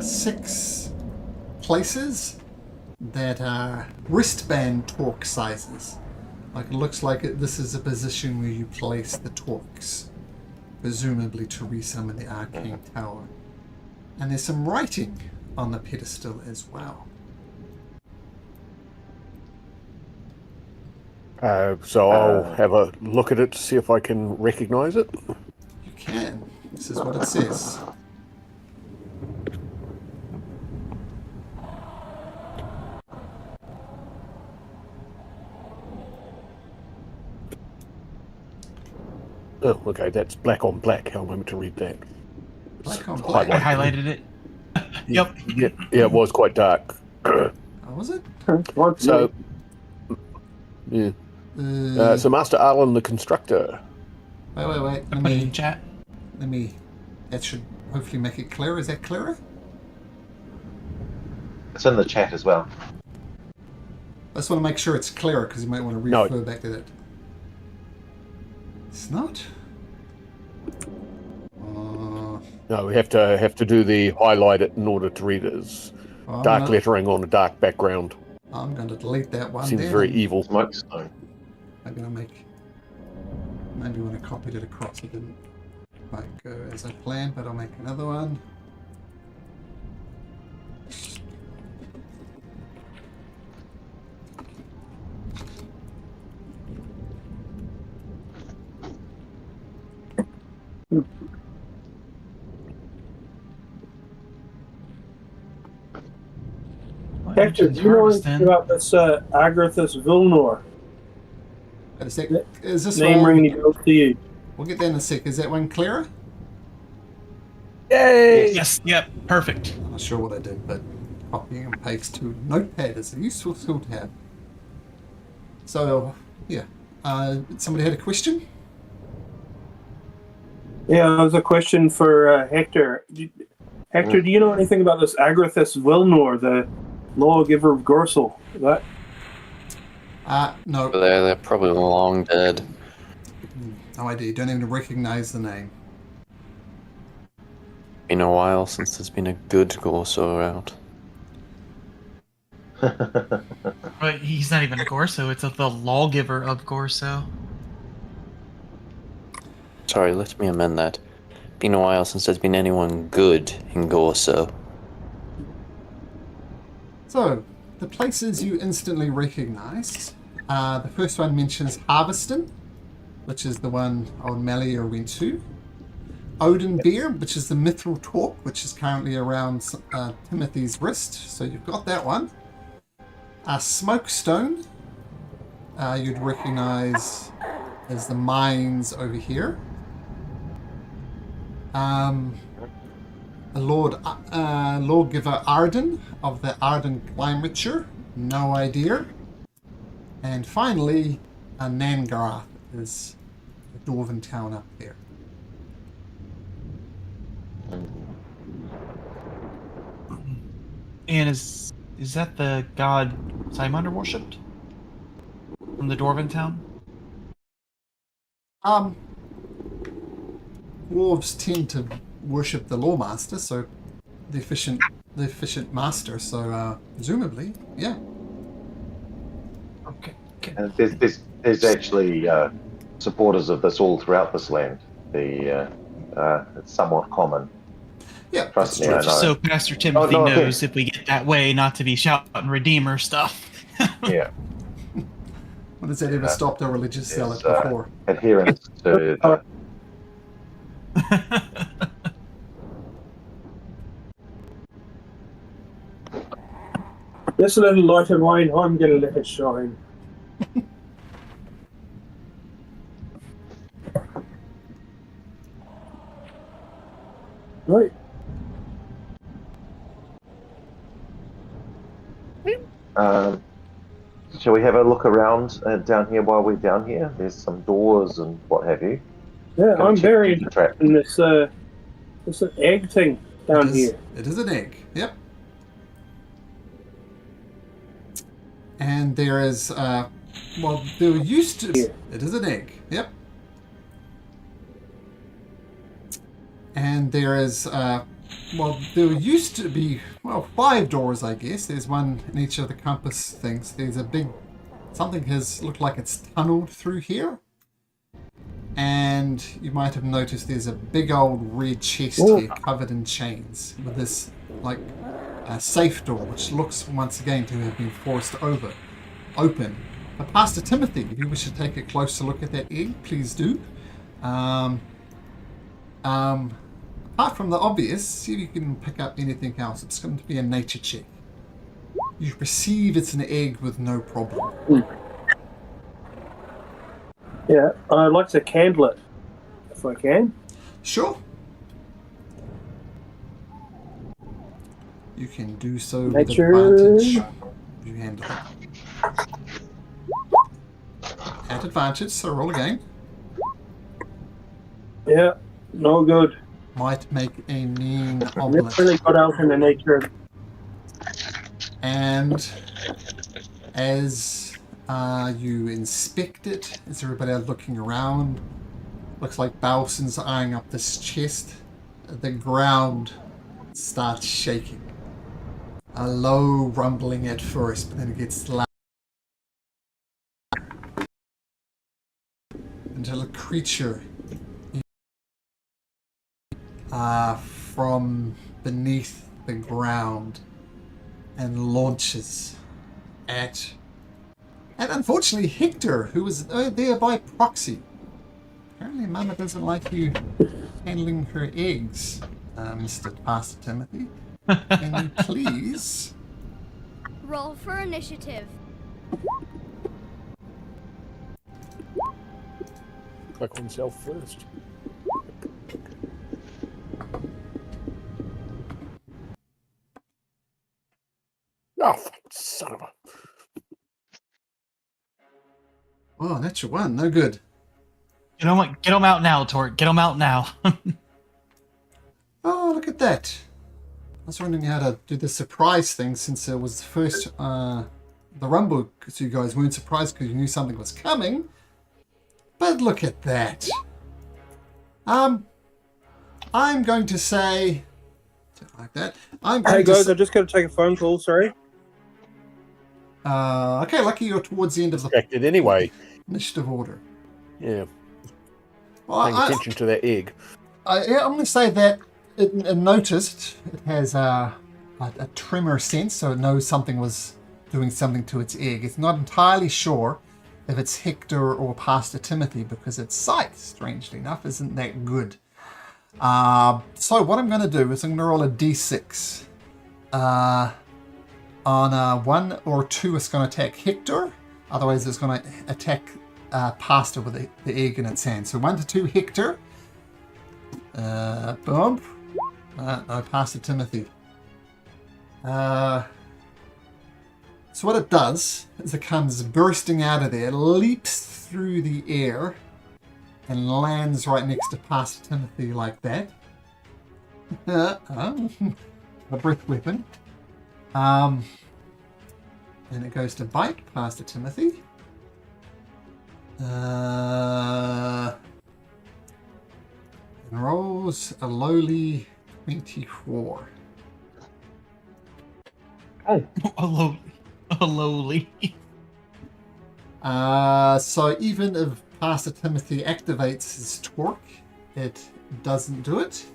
6 places that are wristband torque sizes. Like it looks like this is a position where you place the torques, presumably to resummon the Arcane Tower. And there's some writing on the pedestal as well. So I'll have a look at it to see if I can recognize it. You can. This is what it says. Oh, okay, that's black on black. How am I meant to read that? Black on I black. highlighted it. Yep. Yeah, it was quite dark. Oh, was it? So, yeah. So Master Arlen the Constructor. Wait. Let Put it in me. chat. That should hopefully make it clear. Is that clearer? It's in the chat as well. I just want to make sure it's clearer because you might want to No. refer back to that. It's not. No, we have to do the highlight it in order to read it as dark lettering on a dark background. I'm going to delete that one. Seems then. very evil. Smokestone. I'm going to make. Maybe when I copied it across, it didn't quite go as I planned, but I'll make another one. Hector, do you know anything about this Agrathus Vilnor? Wait a sec. Is this Name one? ringing bells to you? We'll get that in a sec. Is that one clearer? Yay! Yes. Yep. Perfect. I'm not sure what I did, but copying and paste to Notepad is a useful tool to have. So, yeah. Somebody had a question? Yeah, it was a question for Hector. Hector, do you know anything about this Agrathus Vilnor, the lawgiver of Gorsel? That No. But they're probably long dead. No idea. Don't even recognize the name. Been a while since there's been a good Gorso around. But he's not even a Gorso. It's the lawgiver of Gorso. Sorry, let me amend that. Been a while since there's been anyone good in Gorso. So, the places you instantly recognize. The first one mentions Harveston, which is the one old Malier went to. Odin Beer, which is the mithril torque, which is currently around Timothy's wrist. So you've got that one. Smokestone, you'd recognize as the mines over here. Lawgiver Arden of the Arden Climate, no idea. And finally, Nangarath is the dwarven town up there. And is that the god Simon worshipped from the Dwarven town? Dwarves tend to worship the Lawmaster, so the efficient master. So presumably, yeah. Okay. And there's actually supporters of this all throughout this land. It's somewhat common. Yeah, Trust me, that's I true. know. So Pastor Timothy no, knows if we get that way not to be shouting Redeemer stuff. Yeah, When has that ever stopped a religious zealot It's, before? adherence to this little light of mine, I'm gonna let it shine. Right. Shall we have a look around down here while we're down here? There's some doors and what have you. Yeah, Go I'm check very the trap. interested in this egg thing down here. It is an egg. Yep. And there is, there used to. Yeah. It is an egg. Yep. And there is, there used to be, 5 doors, I guess. There's one in each of the compass things. There's a big, something has looked like it's tunneled through here. And you might have noticed there's a big old red chest here covered in chains with this, safe door, which looks once again to have been forced open. But Pastor Timothy, if you wish to take a closer look at that egg, please do. Apart from the obvious, see if you can pick up anything else. It's going to be a nature check. You perceive it's an egg with no problem. Yeah, I'd like to candle it. if I can. Sure. You can do so Nature. with advantage. You handle it. At advantage, so roll again. Yeah, no good. Might make a mean Never omelette. really got out in the nature. And as you inspect it, as everybody else looking around, looks like Bowson's eyeing up this chest. The ground starts shaking. A low rumbling at first, but then it gets loud until a creature from beneath the ground and launches at, and unfortunately Hector, who was there by proxy. Apparently Mama doesn't like you handling her eggs, Mr. Pastor Timothy. Can you please Roll for initiative. Click on self first. Oh, son of a... Oh, that's your one. No good. Get him out now, Torque. Get him out now. Oh, look at that. I was wondering how to do the surprise thing since it was the first, the rumble, so you guys weren't surprised because you knew something was coming. But look at that. I'm going to say, like that. Hey guys, I just got to take a phone call. Sorry. Okay, lucky you're towards the end of the Expected anyway. initiative order. Yeah. Well, Paying attention to that egg. Yeah, I'm going to say that it noticed it has a tremor sense, so it knows something was doing something to its egg. It's not entirely sure if it's Hector or Pastor Timothy because its sight, strangely enough, isn't that good. So what I'm going to do is I'm going to roll a d6. On a 1 or 2, it's going to attack Hector. Otherwise, it's going to attack Pastor with the egg in its hand. So 1 to 2, Hector. Boom. No, Pastor Timothy. So what it does is it comes bursting out of there, leaps through the air, and lands right next to Pastor Timothy like that. A breath weapon. And it goes to bite Pastor Timothy. And rolls a lowly 24. A lowly. So even if Pastor Timothy activates his torque, it doesn't do it.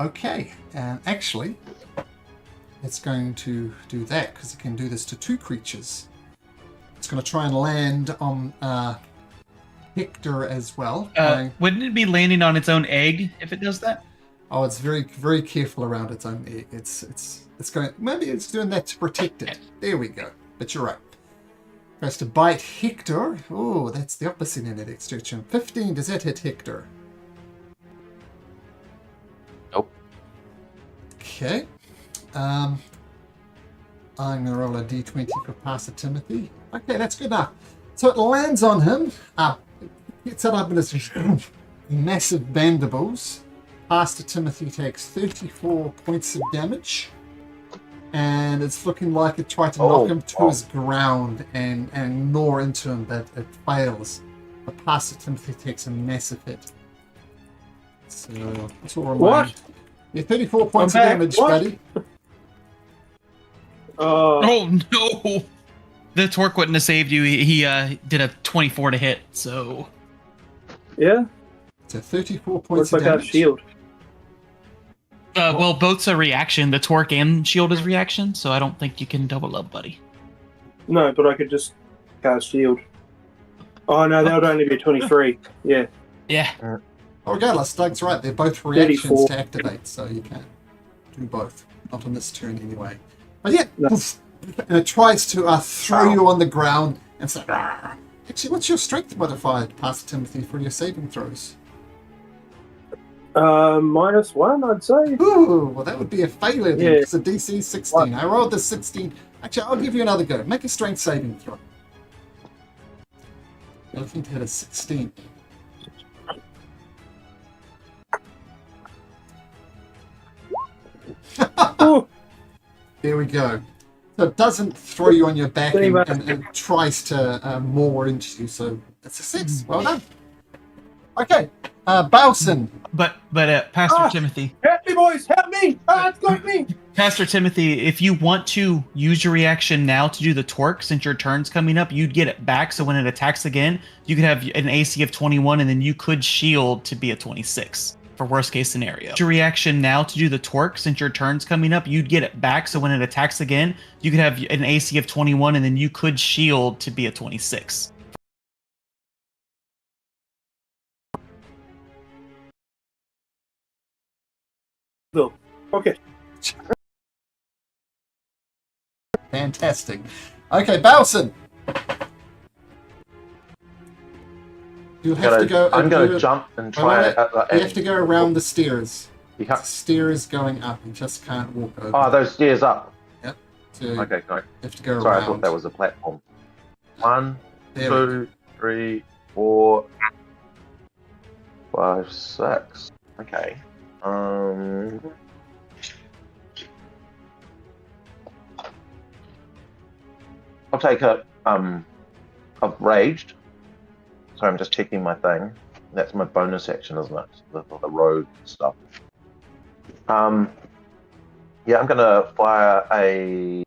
Okay, and actually, it's going to do that because it can do this to 2 creatures. It's going to try and land on Hector as well. Wouldn't it be landing on its own egg if it does that? Oh, it's very, very careful around its own egg. It's going. Maybe it's doing that to protect it. There we go. But you're right. Goes to bite Hector. Oh, that's the opposite end of the extraction. 15. Does that hit Hector? Nope. Okay. I'm going to roll a d20 for Pastor Timothy. Okay, that's good enough. So it lands on him. Gets it up in his massive mandibles. Pastor Timothy takes 34 points of damage. And it's looking like it tried to knock him to his ground and gnaw into him, but it fails. But Pastor Timothy takes a massive hit. So that's all remains. What? Yeah, 34 points of damage, buddy. Oh no! The Torque wouldn't have saved you. He did a 24 to hit, so... Yeah? So 34 points Looks of like I have damage. shield. Well, both's a reaction. The Torque and shield is reaction, so I don't think you can double up, buddy. No, but I could just cast shield. Oh no, that would only be 23. Yeah. Yeah. Oh, regardless, Doug's right. They're both reactions 34. to activate, so you can do both. Not on this turn anyway. But yeah, No. poof, and it tries to throw you on the ground and say, "Argh." Actually, what's your strength modifier, Pastor Timothy, for your saving throws? -1, I'd say. Ooh, well, that would be a failure then, Yeah. because the DC is 16. I rolled the 16. Actually, I'll give you another go. Make a strength saving throw. You're looking to hit a 16. Ooh, There we go. So it doesn't throw you on your back Pretty much. and it tries to moor into you, so it's a 6. Well done. Okay, Bowson. But Pastor Ah! Timothy, help me, boys! Help me! It's got me! Pastor Timothy, if you want to use your reaction now to do the torque, since your turn's coming up, you'd get it back. So when it attacks again, you could have an AC of 21, and then you could shield to be a 26 for worst case scenario. Your reaction now to do the torque, since your turn's coming up, you'd get it back. So when it attacks again, you could have an AC of 21, and then you could shield to be a 26. Bill. Okay. Fantastic. Okay, Bowson. You'll have to go. I'm do going to it- jump and Oh, try. wait, You have to go around the stairs. You can't. Stairs going up. You just can't walk over. Oh, those stairs up. So you Okay, no. have to go Sorry, I around. thought that was a platform. 1, There we go. 2, 3, 4, 5, 6. Okay. I'll take a I've raged. Sorry, I'm just checking my thing. That's my bonus action, isn't it? The road stuff. Yeah, I'm gonna fire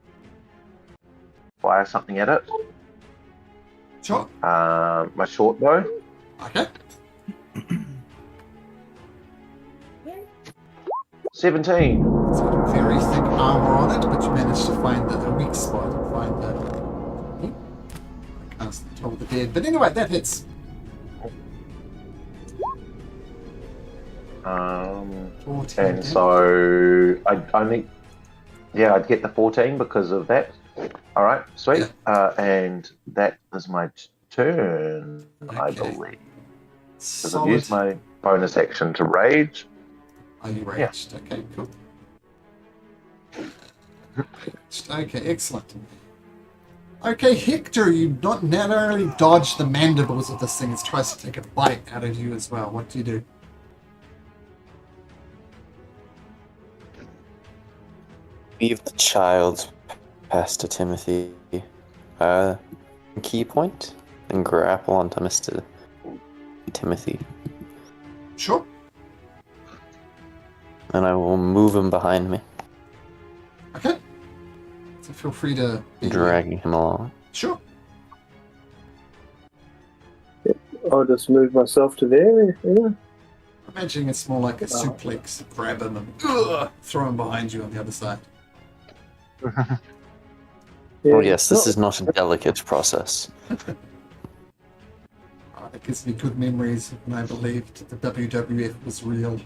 something at it. Sure. My short bow. Okay. 17. It's got very thick armor on it, but you managed to find the weak spot and find the. I cast Toll the Dead. But anyway, that hits. 14 And damage. so I'd get the 14 because of that. All right, sweet. And that is my turn, I Okay. believe. Because I've Solid. used my bonus action to rage. Are you raged? Okay, cool. Okay, excellent. Okay, Hector, you not only dodge the mandibles of this thing, it tries to take a bite out of you as well. What do you do? Leave the child, Pastor Timothy. Key point and grapple onto Mr. Timothy. Sure. And I will move him behind me, Okay. So feel free to be dragging him along. Sure. I'll just move myself to there. Yeah. Imagining it's more like a suplex. Grab him and throw him behind you on the other side. Oh yes, this is not a delicate process. That gives me good memories of when I believed the WWF was real.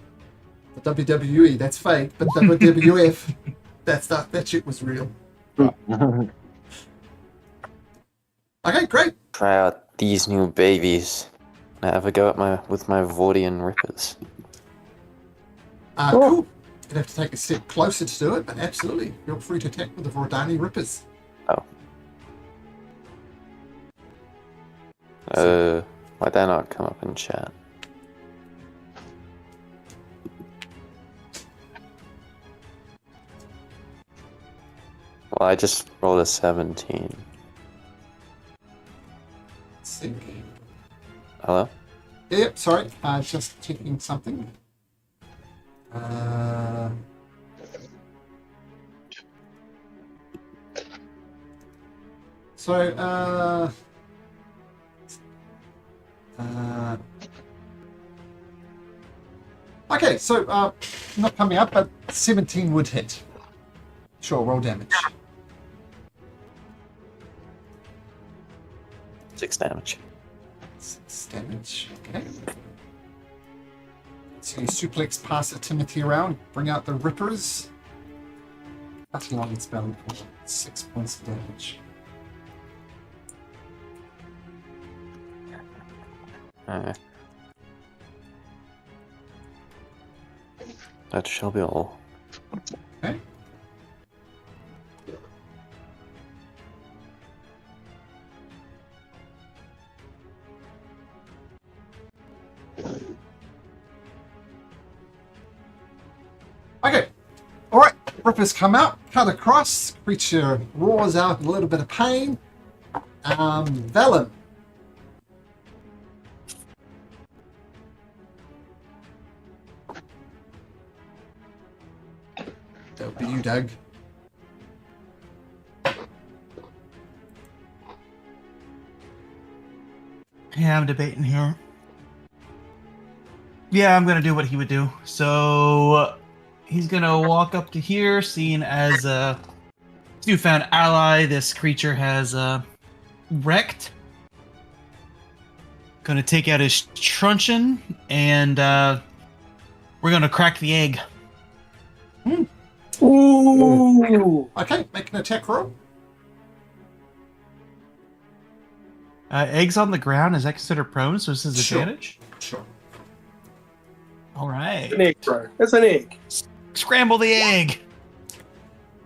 The WWE, that's fake, but WWF, that shit was real. Okay, great. Try out these new babies. I have a go at with my Vordian Rippers. Cool. You'd have to take a step closer to do it, but absolutely, feel free to attack with the Vordani Rippers. Why'd that not come up in chat? Well, I just rolled a 17. Let's see. Hello? Yep, sorry, just checking something. Okay, so not coming up, but 17 would hit. Sure, roll damage. 6 damage. 6 damage, okay. So you suplex Pastor Timothy around, bring out the rippers. cut along its belly for 6 points of damage. That shall be all. Okay. Okay. Alright, rippers come out, cut across, creature roars out in a little bit of pain. Velen. That would be you, Doug. Yeah, I'm debating here. Yeah, I'm gonna do what he would do. So he's gonna walk up to here, seeing as a newfound ally, this creature has wrecked. Gonna take out his truncheon, and we're gonna crack the egg. Ooh! Okay, make an attack roll. Eggs on the ground, is that considered prone? So this is Sure. advantage? Sure. All right. An egg, bro. That's an egg. Scramble the egg.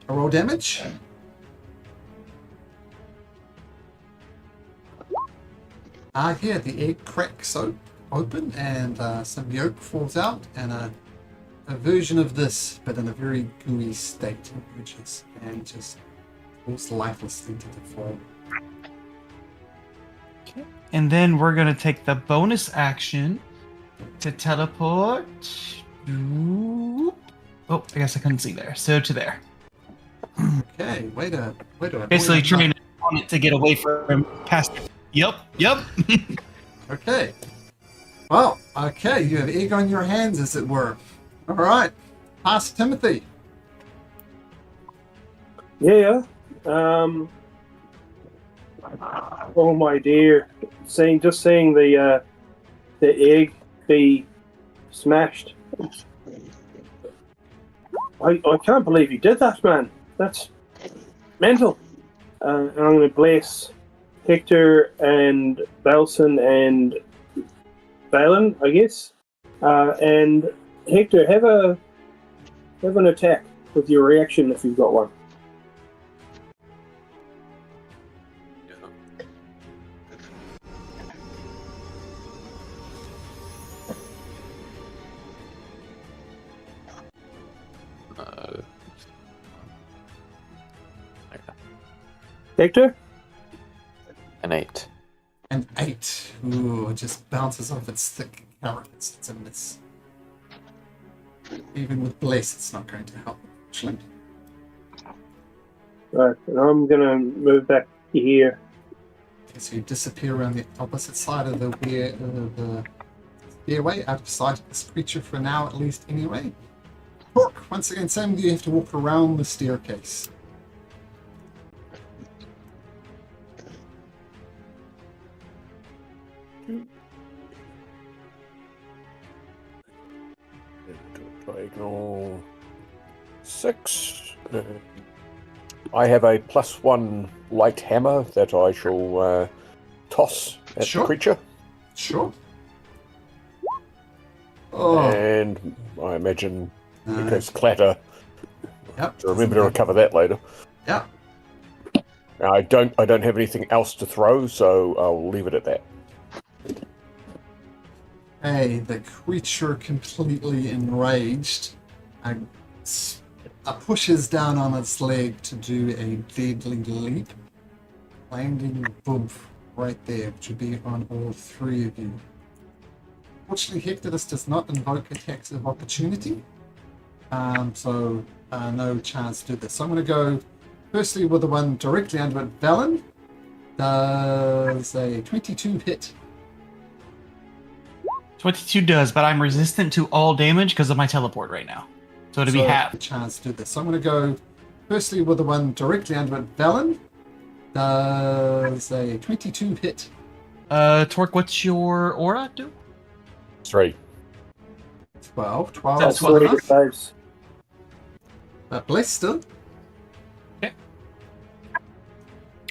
Roll damage. Here the egg cracks open and some yolk falls out, and a version of this, but in a very gooey state, emerges and just falls lifelessly to the floor. Okay. And then we're going to take the bonus action to teleport. Oh, I guess I couldn't see there. So to there. Okay, way to Basically avoid trying to get away from past. Yep. Okay. Well, okay, you have egg on your hands, as it were. All right. Pass Timothy. Yeah. Oh my dear. Just seeing the egg be smashed. I can't believe you did that, man. That's mental. And I'm going to bless Hector and Belson and Valen, I guess. And Hector, have an attack with your reaction if you've got one. Hector? An 8. An 8. Ooh, it just bounces off its thick carrots. It's a miss. Even with Bless, it's not going to help. Actually. Right, and I'm going to move back here. Okay, so you disappear around the opposite side of the stairway, out of sight of this creature for now, at least, anyway. Torque, once again, same, you have to walk around the staircase. Diagonal 6. I have a +1 light hammer that I shall toss at Sure. the creature. Sure. Oh. And I imagine because clatter. Yep. To remember to recover that later. Yep. I don't have anything else to throw, so I'll leave it at that. Hey, the creature, completely enraged, pushes down on its leg to do a deadly leap, landing boom right there, which would be on all three of you. Fortunately, Hector, this does not invoke attacks of opportunity, so no chance to do this. So I'm going to go firstly with the one directly under it. Valen does a 22 hit. 22 does, but I'm resistant to all damage because of my teleport right now. So it'll be half. Chance to do this. So I'm going to go firstly with the one directly under it. Valen does a 22 hit. Torque, what's your aura do? 3. 12. 12 That's is not enough. Saves. But Bless still.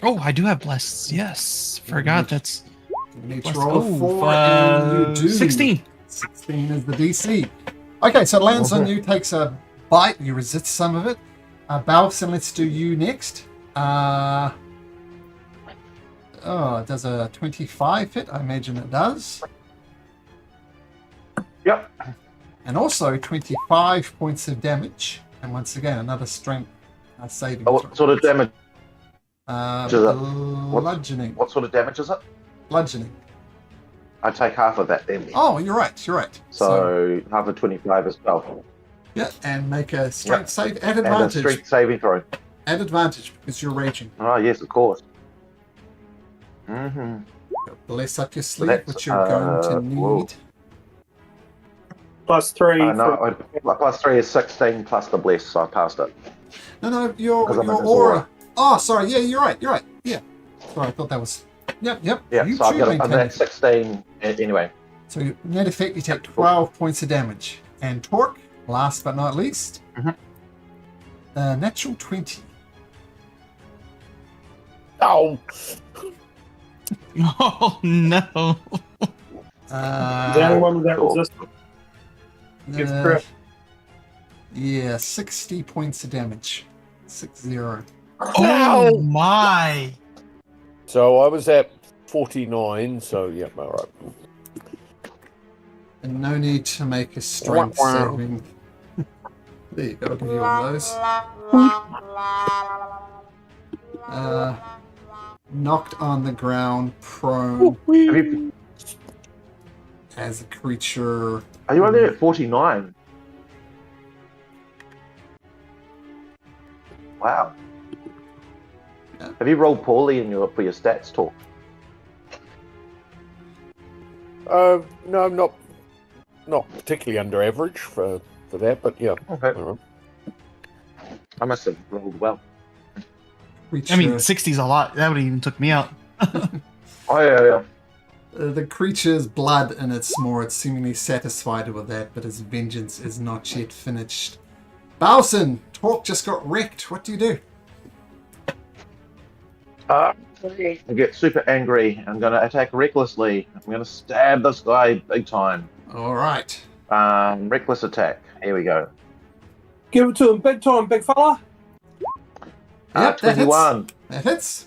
Oh, I do have blessed. Yes, forgot that's. You need to Blessed. roll a 4, and you do. 16. 16 is the DC. Okay, so it lands on you, takes a bite, you resist some of it. Balson, let's do you next. Does a 25 hit? I imagine it does. Yep. And also 25 points of damage. And once again, another strength saving Oh, throw. what sort of damage? is it? Bludgeoning. What sort of damage is it? Bludgeoning. I take half of that then. Oh, you're right. So half of 25 is 12. Yeah, and make a strength save at And a advantage. strength saving throw. At advantage because you're raging. Oh, yes, of course. Mm-hmm. Bless up your sleeve, That's, which you're going to need. whoa. +3. No, plus 3 is 16 plus the bless, so I passed it. No, your 'Cause I'm in this aura. aura. Oh, sorry. Yeah, you're right. Yeah. Sorry, I thought that was. Yep. Yeah, You so I've too got maintain that it. 16 anyway. So net effect, you take 12 points of damage. And Torque, last but not least, natural 20. Oh, Oh no. the only one that resistant. Gives crit. Yeah, 60 points of damage. 60. Oh my. so I was at 49. So yeah, all right. And no need to make a strength Wow. saving. There you go, I'll give you one of those. Knocked on the ground, prone, as a creature. Are you only at 49? Wow. Yeah. Have you rolled poorly for your stats talk? No, not particularly under average for that, but yeah. Okay. All right. I must have rolled well. Creature, I mean, 60's a lot. That would have even took me out. Oh, yeah. the creature's blood and its more, it's seemingly satisfied with that, but his vengeance is not yet finished. Balson, Torque just got wrecked. What do you do? I get super angry. I'm going to attack recklessly. I'm going to stab this guy big time. All right. Reckless attack. Here we go. Give it to him big time, big fella. Yep, that hits. 21. That hits.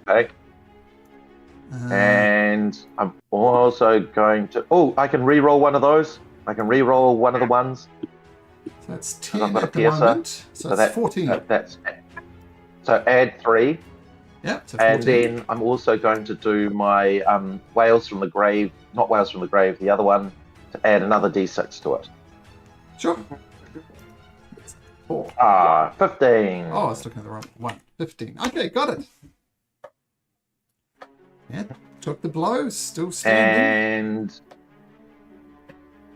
Okay. And I'm also going to... Oh, I can re-roll one of those. I can re-roll one of the ones. So that's I've 10 got a at the piercer. moment. So that's that, 14. that's so add 3. Yep, so 14. And then I'm also going to do my Whales from the Grave, not Whales from the Grave, the other one, to add another d6 to it. Sure. 4. 15. Oh, I was looking at the wrong one. 15. Okay, got it. Yeah, took the blow, still standing. And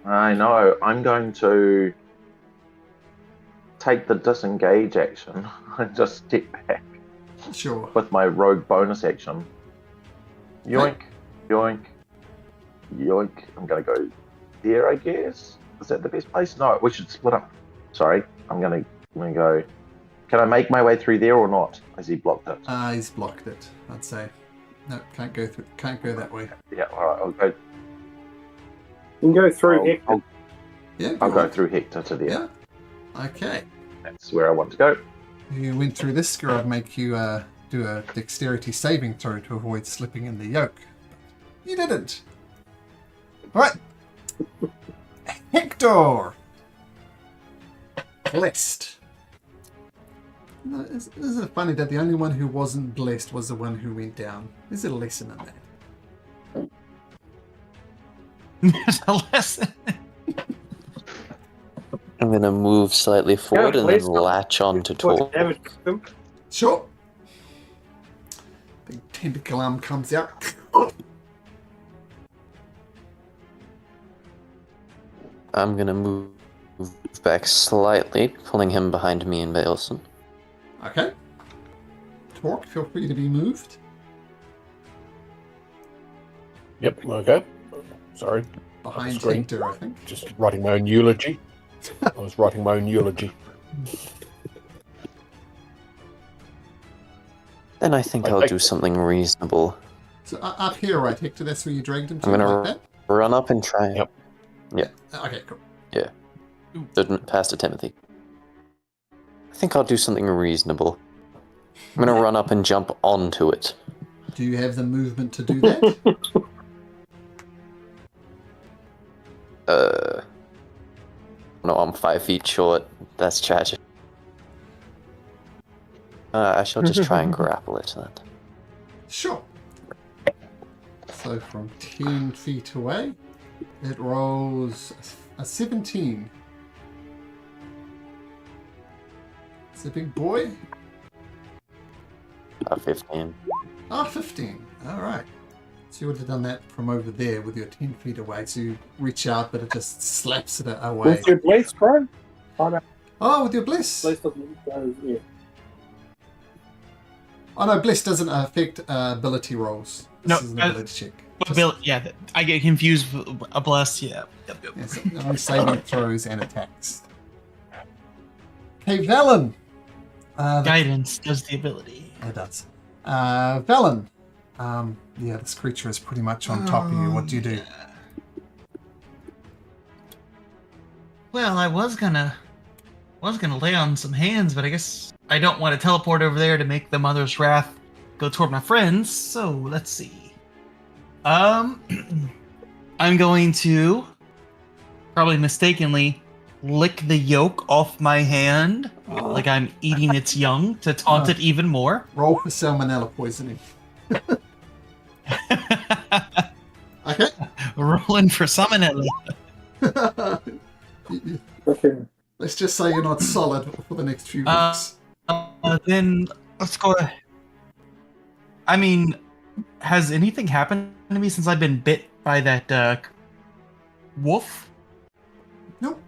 I know, I'm going to take the disengage action and just step back Sure. with my rogue bonus action. Yoink, yoink, yoink. I'm going to go there, I guess. Is that the best place? No, we should split up. Sorry, I'm going to go. Can I make my way through there or not? Has he blocked it? He's blocked it, I'd say. No, can't go through. Can't go that way. Yeah, all right. I'll go. You can go through Hector. Yeah, I'll go on. through Hector to there. Yeah. Okay. That's where I want to go. If you went through this score, I'd make you do a dexterity saving throw to avoid slipping in the yoke. You didn't. All right. Hector. Blessed. No, isn't it funny that the only one who wasn't blessed was the one who went down? There's a lesson in that. There's a lesson. I'm going to move slightly forward and then please. latch on to What's Tor. damage to him? Sure. Big tentacle arm comes out. I'm going to move back slightly, pulling him behind me and Bailson. Okay. Torque, feel free to be moved. Yep. Okay. Sorry. Behind Screen. Hector, I think. Just writing my own eulogy. I was writing my own eulogy. Then I think I'll do something reasonable. So up here, right, Hector? That's where you dragged him to, I'm gonna like that? run up and try. Yep. Yeah. Okay, cool. Yeah. Didn't pass to Timothy. I think I'll do something reasonable. I'm gonna run up and jump onto it. Do you have the movement to do that? No, I'm 5 feet short. That's tragic. I shall just try and grapple it then. Sure. So from 10 feet away, it rolls a 17. It's a big boy. 15. 15. All right. So you would have done that from over there with your 10 feet away. So you reach out, but it just slaps it away. With your blades, bro? Oh, no. Oh, with your bliss. Blades doesn't. Yeah. Oh no, bliss doesn't affect ability rolls. This is an ability check. Yeah, I get confused with a bless. Yeah. Yep. Yes, only saving throws and attacks. Okay, Valen. Guidance does the ability. It does. Valen. Yeah, this creature is pretty much on top of you. What do you do? Well, I was gonna lay on some hands, but I guess I don't want to teleport over there to make the Mother's Wrath go toward my friends. So let's see. I'm going to probably mistakenly lick the yolk off my hand, like I'm eating its young, to taunt it even more. Roll for salmonella poisoning. Okay. Rolling for salmonella. Okay. Let's just say you're not solid for the next few weeks. Then let's go. I mean, has anything happened to me since I've been bit by that wolf? Nope.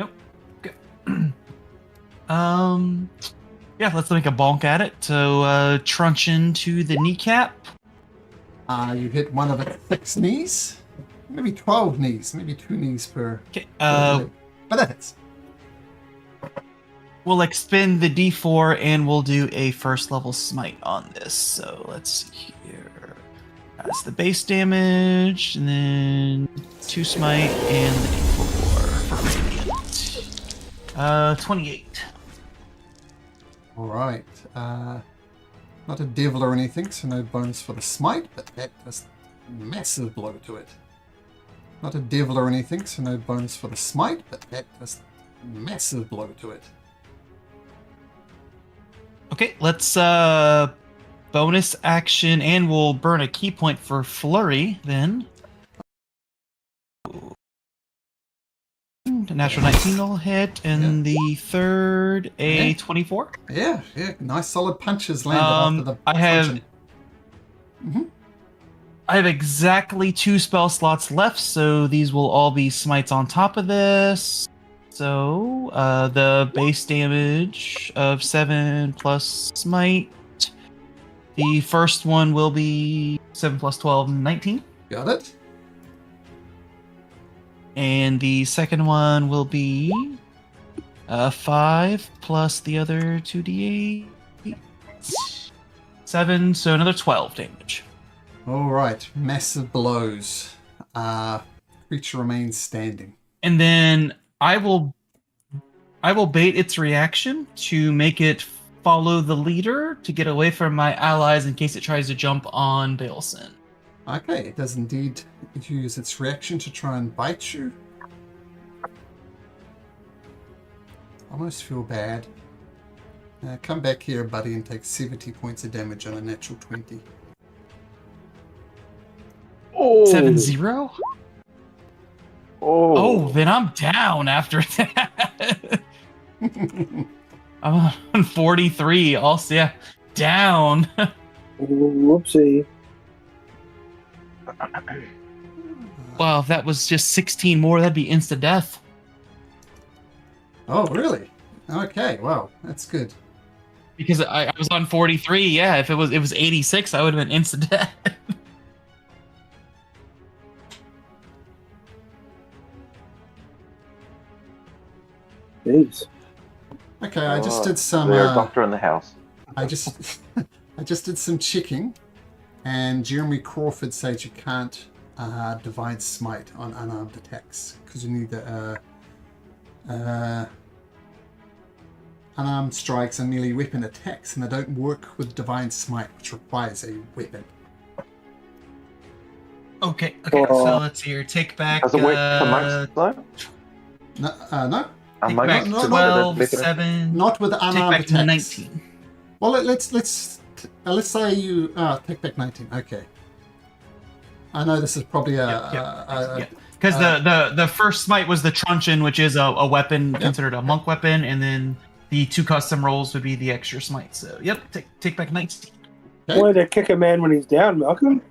Okay. Yeah, let's make a bonk at it. So truncheon to the kneecap. You hit one of its 6 knees. Maybe 12 knees. Maybe 2 knees per. Okay. But that hits. We'll expend the D4 and we'll do a first level smite on this. So let's see here. That's the base damage, and then 2 smite and the D4 for radiant. 28. All right. Not a devil or anything, so no bonus for the smite, but that does a massive blow to it. Not a devil or anything, so no bonus for the smite, but that does a massive blow to it. Okay, let's bonus action, and we'll burn a key point for flurry then. The natural 19 will hit, and the third a 24. Yeah, nice solid punches landed after the I have punching. Mm-hmm. I have exactly 2 spell slots left, so these will all be smites on top of this. So the base damage of 7 plus smite. The first one will be 7 plus 12, 19. Got it. And the second one will be 5 plus the other 2d8. 7, so another 12 damage. All right, massive blows. Creature remains standing. And then I will bait its reaction to make it follow the leader to get away from my allies in case it tries to jump on Baleson. Okay, it does indeed use its reaction to try and bite you. Almost feel bad. Come back here, buddy, and take 70 points of damage on a natural 20. 7-0? Oh, Then I'm down after that. I'm on 43. Also, yeah, down. Whoopsie. Wow, if that was just 16 more, that'd be insta death. Oh, really? Okay, wow, that's good. Because I was on 43. Yeah, if it was 86, I would have been insta death. Jeez. Okay, I just did some. Is there a doctor in the house? I just I just did some checking, and Jeremy Crawford says you can't divine smite on unarmed attacks because you need the unarmed strikes and melee weapon attacks, and they don't work with divine smite, which requires a weapon. Okay, so let's see here. Take back. Does it work for monks though? No. Take Monks back no, 12, 7. Not with Take unarmed back attacks. 19. Well, let's say you take back 19. Okay. I know this is probably Because the first smite was the truncheon, which is a weapon considered a monk weapon, and then the 2 custom rolls would be the extra smite. So take back 19. Okay. Why they kick a man when he's down, Malcolm?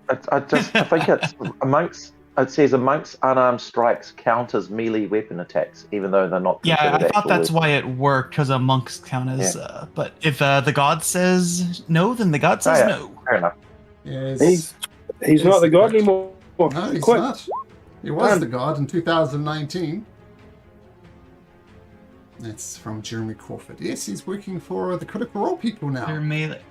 I think it's amongst. It says amongst unarmed strikes count as melee weapon attacks, even though they're not. Yeah, I considered thought actual that's weapons. why it worked, because a monk's count as. But if the god says no, then the god says no. Fair enough. Yes. He's not the god anymore. No, he's Quit. not. He was the god in 2019. That's from Jeremy Crawford. Yes, he's working for the Critical Role people now. They're melee.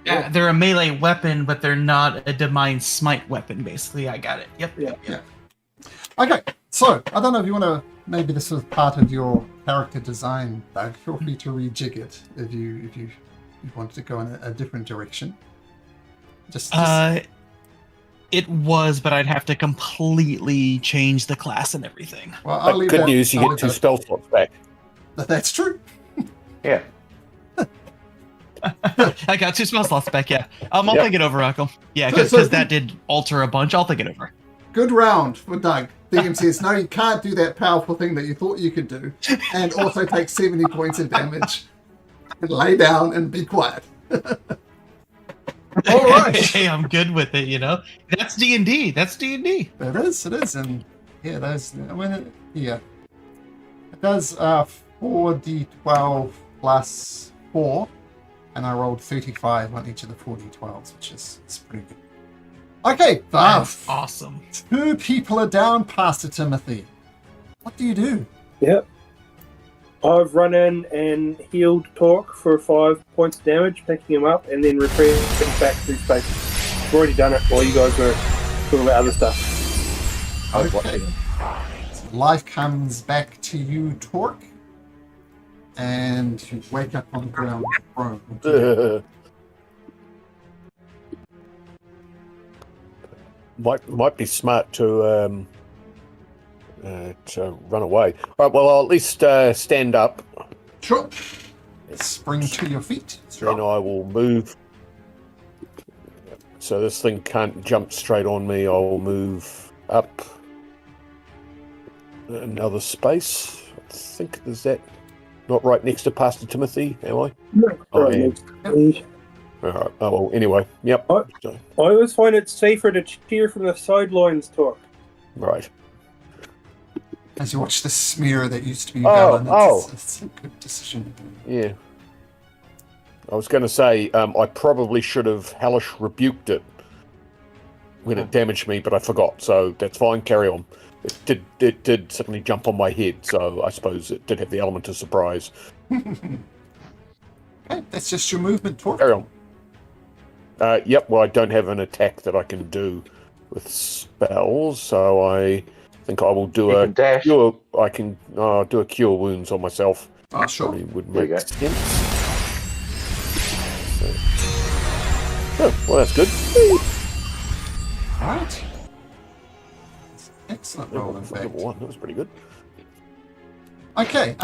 Yeah, they're a melee weapon, but they're not a divine smite weapon. Basically, I got it. Yep. Yeah. Okay, so I don't know if you want to. Maybe this was part of your character design, Doug. Feel free to rejig it if you wanted to go in a different direction. Just It was, but I'd have to completely change the class and everything. well, I'll But leave good that- news, you I'll get leave 2 that- spell slots back. That's true. Yeah. I got 2 spell slots back. Yeah, I'll Yep. think it over, Malcolm. Yeah, because So- that did alter a bunch. I'll think it over. Good round for Doug. DM says, no, you can't do that powerful thing that you thought you could do, and also take 70 points of damage. And lay down and be quiet. All right. Hey, I'm good with it. That's D&D. That's D&D. It is, and yeah, those. It does 4d12 plus 4, and I rolled 35 on each of the 4d12s, which is pretty good. Okay, That's awesome. 2 people are down, Pastor Timothy. What do you do? Yep. I've run in and healed Torque for 5 points of damage, picking him up, and then retreating back through space. I've already done it while you guys were talking about other stuff. I was Okay. watching. So life comes back to you, Torque, and you wake up on the ground prone. Might be smart to run away. All right, well, I'll at least stand up. Sure. Spring to your feet. Then I will move. So this thing can't jump straight on me. I'll move up another space. I think is that not right next to Pastor Timothy, am I? Oh, yeah. All right. Oh, well, anyway. Yep. What? So, I always find it safer to cheer from the sidelines, Torque. right. As you watch the smear that used to be Oh, Valen, it's a good decision. Yeah. I was going to say, I probably should have hellish rebuked it when it damaged me, but I forgot, so that's fine, carry on. It did suddenly jump on my head, so I suppose it did have the element of surprise. Okay, that's just your movement, Torque. Carry on. Yep, well, I don't have an attack that I can do with spells, so I think I will do You a can dash. cure. I can do a cure wounds on myself. Oh, sure. Probably would There you make go. sense. So. Oh, well, that's good. All right. Excellent roll, in fact. Level 1, that was pretty good. Okay,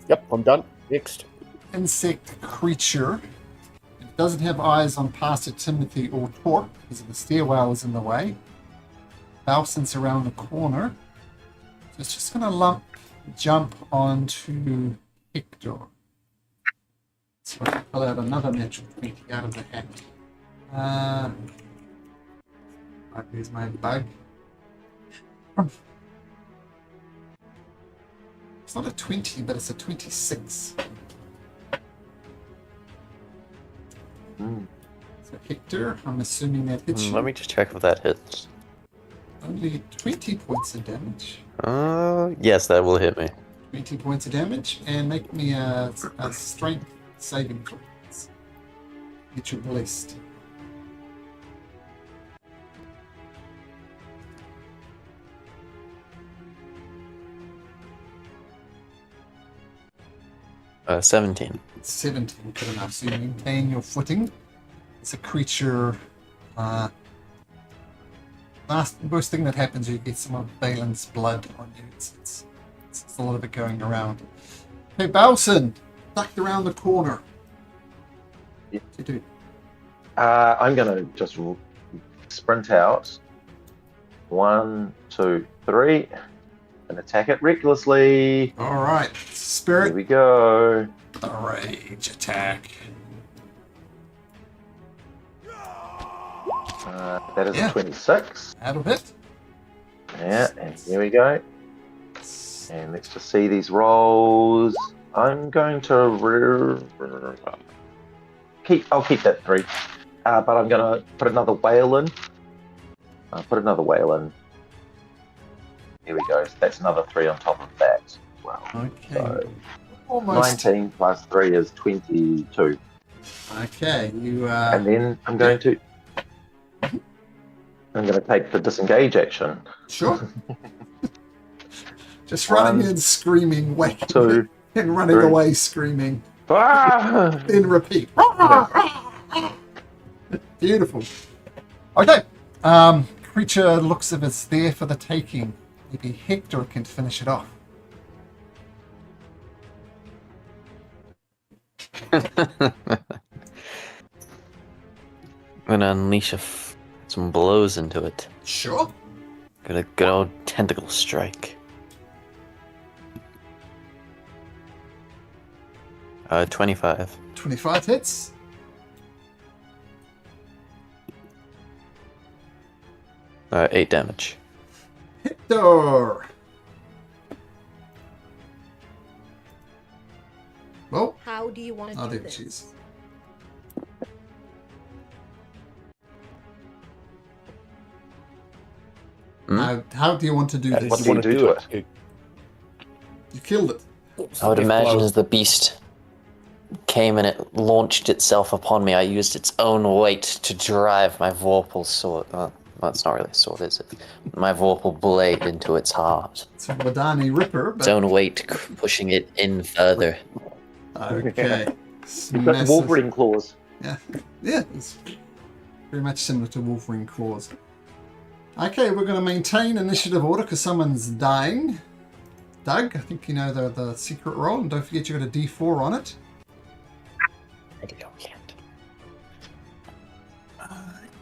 Yep, I'm done. Next. insect creature. It doesn't have eyes on Pastor Timothy or Torque because the stairwell is in the way. Balson's around the corner. So it's just going to jump onto Hector. So I'll pull out another natural 20 out of the hat. Right, there's my bug. It's not a 20, but it's a 26. So Hector, I'm assuming that hits you. Let me just check if that hits. Only 20 points of damage. Yes, that will hit me. 20 points of damage, and make me a strength saving throw. Get you blessed. Uh, 17. 17, good enough. So you maintain your footing. It's a creature. Worst thing that happens, you get some of Balin's blood on you. It's a lot of it going around. Hey, Balson, ducked around the corner. Yeah. What do you do? I'm going to just sprint out. 1, 2, 3. And attack it recklessly. All right, Here Spirit. we go. The rage attack. That is Yeah. a 26. Out of it. Yeah, and here we go. And let's just see these rolls. I'm going to I'll keep that 3. But I'm going to put another whale in. I'll put another whale in. Here we go. So that's another 3 on top of that as well. Okay. So Almost. 19 plus 3 is 22. Okay, you. And then I'm going to take the disengage action. Sure. Just running 1, in, screaming, whacking, 2, and running 3. away, screaming. Ah! Then repeat. Beautiful. Okay. Creature looks as if it's there for the taking. Maybe Hector can finish it off. I'm gonna unleash some blows into it. Sure. Got a good old tentacle strike. 25. 25 hits. 8 damage. Hector. Well, How do you want to I'll do do this? cheese. How do you want to do What this? do you want to do it? You killed it. I would If imagine blow- as the beast came and it launched itself upon me, I used its own weight to drive my Vorpal sword. Well, it's not really a sword, is it? My Vorpal blade into its heart. It's a Wadani Ripper, Its but own weight pushing it in further. okay. You've got the Massive. Wolverine claws. Yeah, yeah, it's very much similar to Wolverine claws. Okay, we're going to maintain initiative order because someone's dying. Doug, I think you know the secret roll, and don't forget you got a D4 on it. I can't.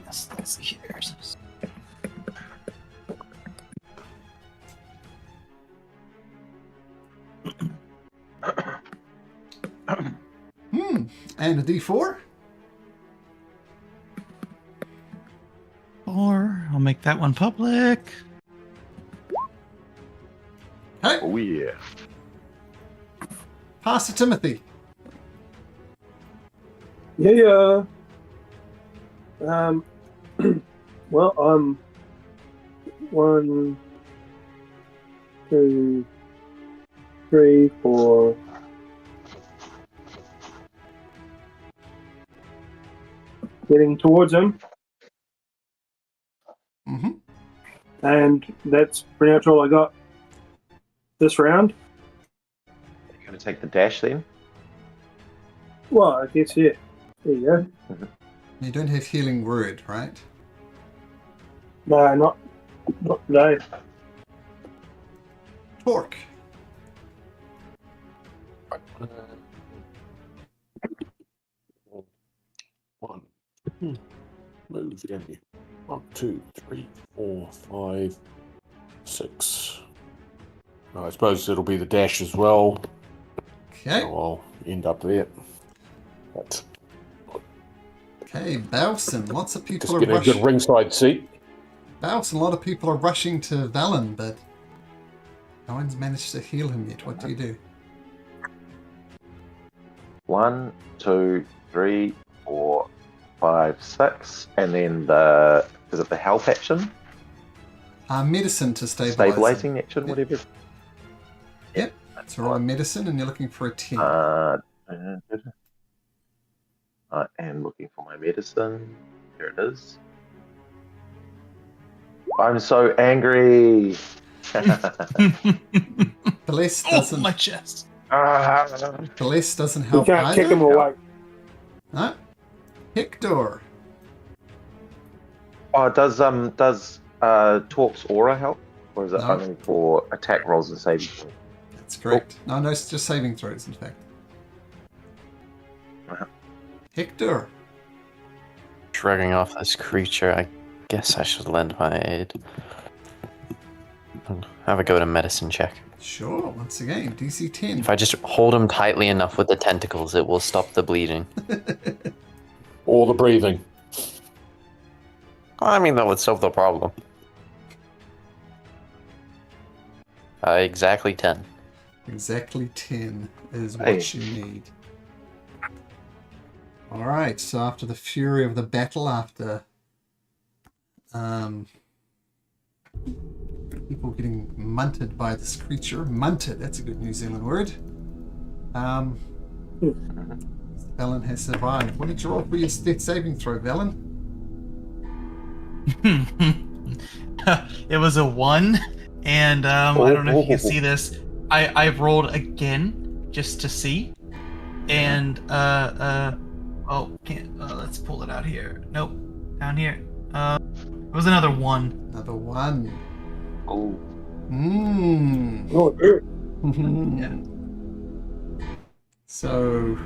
Yes, let's see here. And a D4. Or I'll make that one public. Hey, Oh yeah. pass to Timothy. Yeah. Well, 1, 2, 3, 4. Getting towards him, Mm-hmm. and that's pretty much all I got this round. You're going to take the dash then? Well, I guess, yeah. There you go. You don't have healing word, right? No, not today. Torque. One. Move again. 1, 2, 3, 4, 5, 6. I suppose it'll be the dash as well. Okay. So I'll end up there. But Okay, Balson. Lots of people just are get a good rushing. ringside seat. Balson, a lot of people are rushing to Valen, but no one's managed to heal him yet. What do you do? 1, 2, 3, 4, 5, 6, and then is it the health action? Medicine to stabilize. Stabilizing action, Yep. whatever. Yep. So roll medicine, and you're looking for a 10. I am looking for my medicine. Here it is. I'm so angry. Bless Oh, doesn't. my chest. Bless doesn't You help can't either. kick him away. No. Hector. Does Torque's aura help, or is it No. only for attack rolls and saving throws? That's correct. No, it's just saving throws, in fact. Uh-huh. Hector. Shrugging off this creature, I guess I should lend my aid. Have a go to medicine check. Sure, once again, DC 10. If I just hold him tightly enough with the tentacles, it will stop the bleeding. Or the breathing. I mean, that would solve the problem. Exactly 10. Exactly 10 is what Hey. you need. Alright, so after the fury of the battle, after people getting munted by this creature, munted, that's a good New Zealand word, Velen has survived. What did you roll for your death saving throw, Velen? It was a 1, and I don't know if you can see this. I rolled again just to see, and let's pull it out here. Nope, down here. It was another 1. Another 1. Oh, Oh, dude. Yeah. So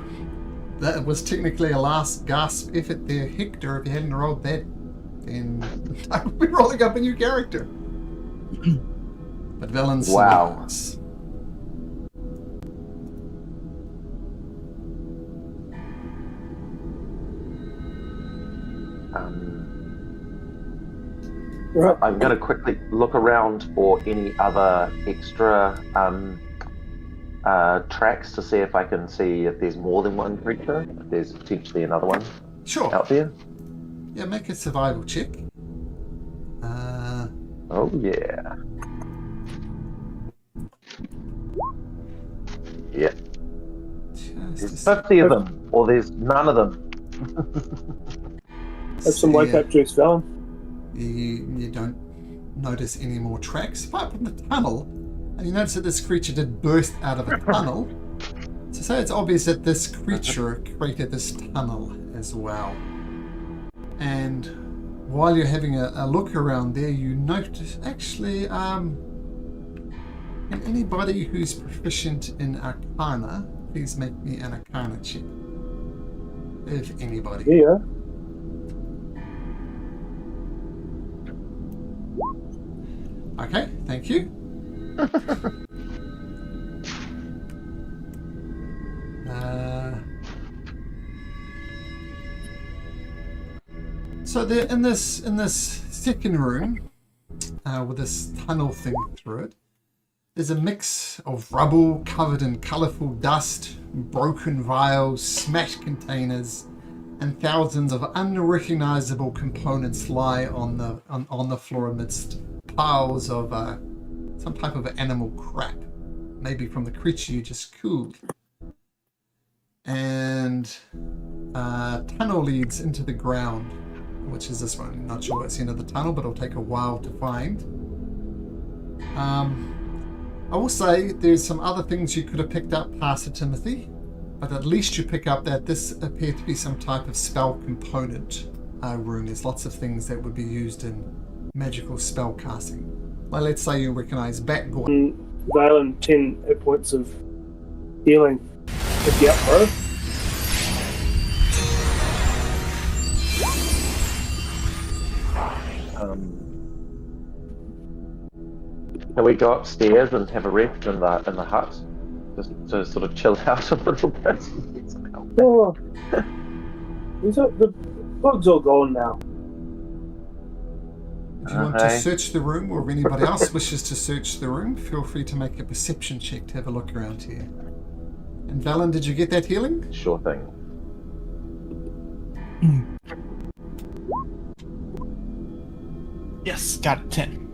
that was technically a last gasp effort there, Hector. If you hadn't rolled that, then I would be rolling up a new character. But Velen Wow. survives. Right. I'm going to quickly look around for any other extra tracks to see if I can see if there's more than one creature. If there's potentially another one Sure. out there. Yeah, make a survival check. Oh yeah. Yeah. There's 50 of them, or there's none of them. Have some wake up juice, Valen. You don't notice any more tracks apart from the tunnel, and you notice that this creature did burst out of a tunnel. So it's obvious that this creature created this tunnel as well. And while you're having a look around there, you notice actually, and anybody who's proficient in Arcana, please make me an Arcana check. If anybody. Yeah. Okay, thank you. So they're in this second room with this tunnel thing through it. There's a mix of rubble covered in colourful dust, broken vials, smashed containers, and thousands of unrecognizable components lie on the floor amidst piles of some type of animal crap, maybe from the creature you just killed. And tunnel leads into the ground, which is this one. Not sure what's the end of the tunnel, but it'll take a while to find. I will say there's some other things you could have picked up past it, Timothy, but at least you pick up that this appeared to be some type of spell component room. There's lots of things that would be used in magical spell casting. Like, let's say you recognize Batgorn. Valen, 10 hit points of healing. Pick you up, bro. Can we go upstairs and have a rest in the hut? Just to sort of chill out a little bit. Oh, the bug's all gone now. If you want to search the room, or if anybody else wishes to search the room, feel free to make a perception check to have a look around here. And Valen, did you get that healing? Sure thing. Yes, got it, 10.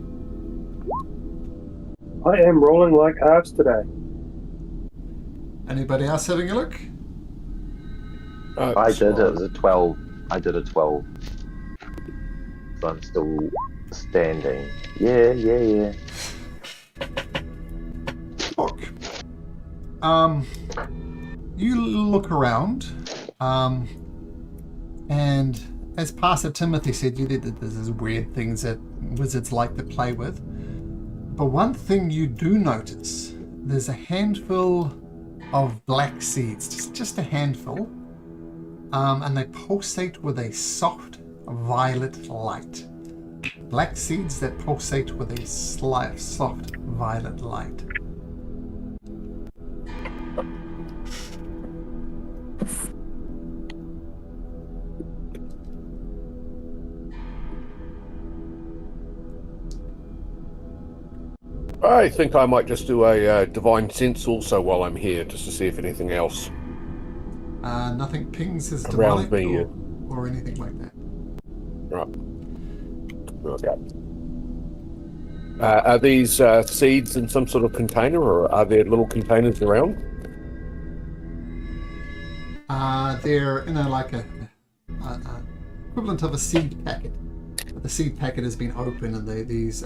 I am rolling like arse today. Anybody else having a look? I did. It was a 12. I did a 12. So I'm still standing. Yeah. Look. You look around, and as Pastor Timothy said, you did that there's weird things that wizards like to play with. But one thing you do notice, there's a handful of black seeds, just a handful, and they pulsate with a soft violet light. Black seeds that pulsate with a soft violet light. I think I might just do a divine sense also while I'm here, just to see if anything else Nothing pings as around demonic me. or anything like that. Right. Okay. Are these seeds in some sort of container, or are there little containers around? They're in a equivalent of a seed packet. But the seed packet has been open, and these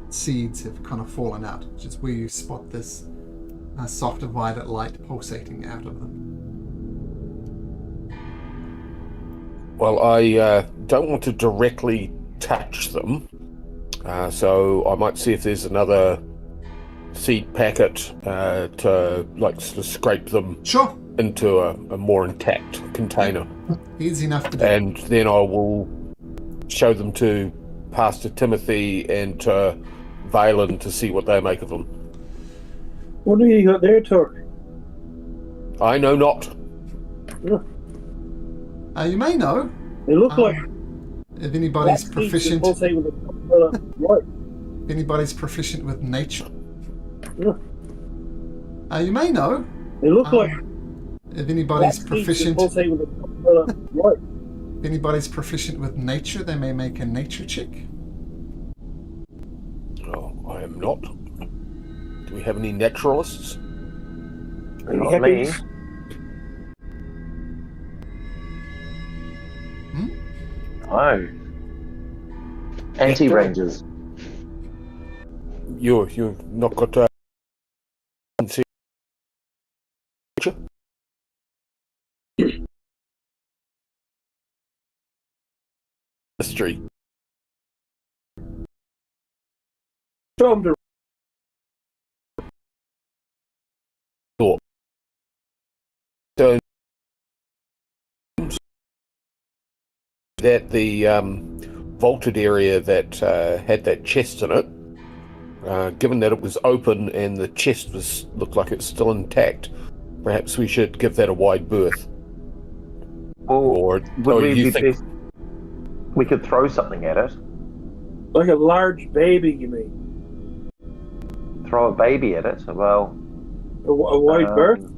seeds have kind of fallen out, which is where you spot this softer violet light pulsating out of them. Well, I don't want to directly touch them, so I might see if there's another seed packet to sort of scrape them Sure. into a more intact container. Easy enough to do. And then I will show them to Pastor Timothy and to Valen to see what they make of them. What do you got there, Torque? I know not. You may know They look like if anybody's black seeds that proficient. pulsate with a light. If anybody's proficient with nature. Yeah. You may know They look like if anybody's black seeds that proficient. pulsate with a light. If anybody's proficient with nature, they may make a nature check. Oh, I am not. Do we have any naturalists? Not me. No. Anti-rangers. You've not got history. Show them to So that the vaulted area that had that chest in it, given that it was open and the chest looked like it's still intact, perhaps we should give that a wide berth. Or you think we could throw something at it? like a large baby, you mean? Throw a baby at it? Well, A wide berth?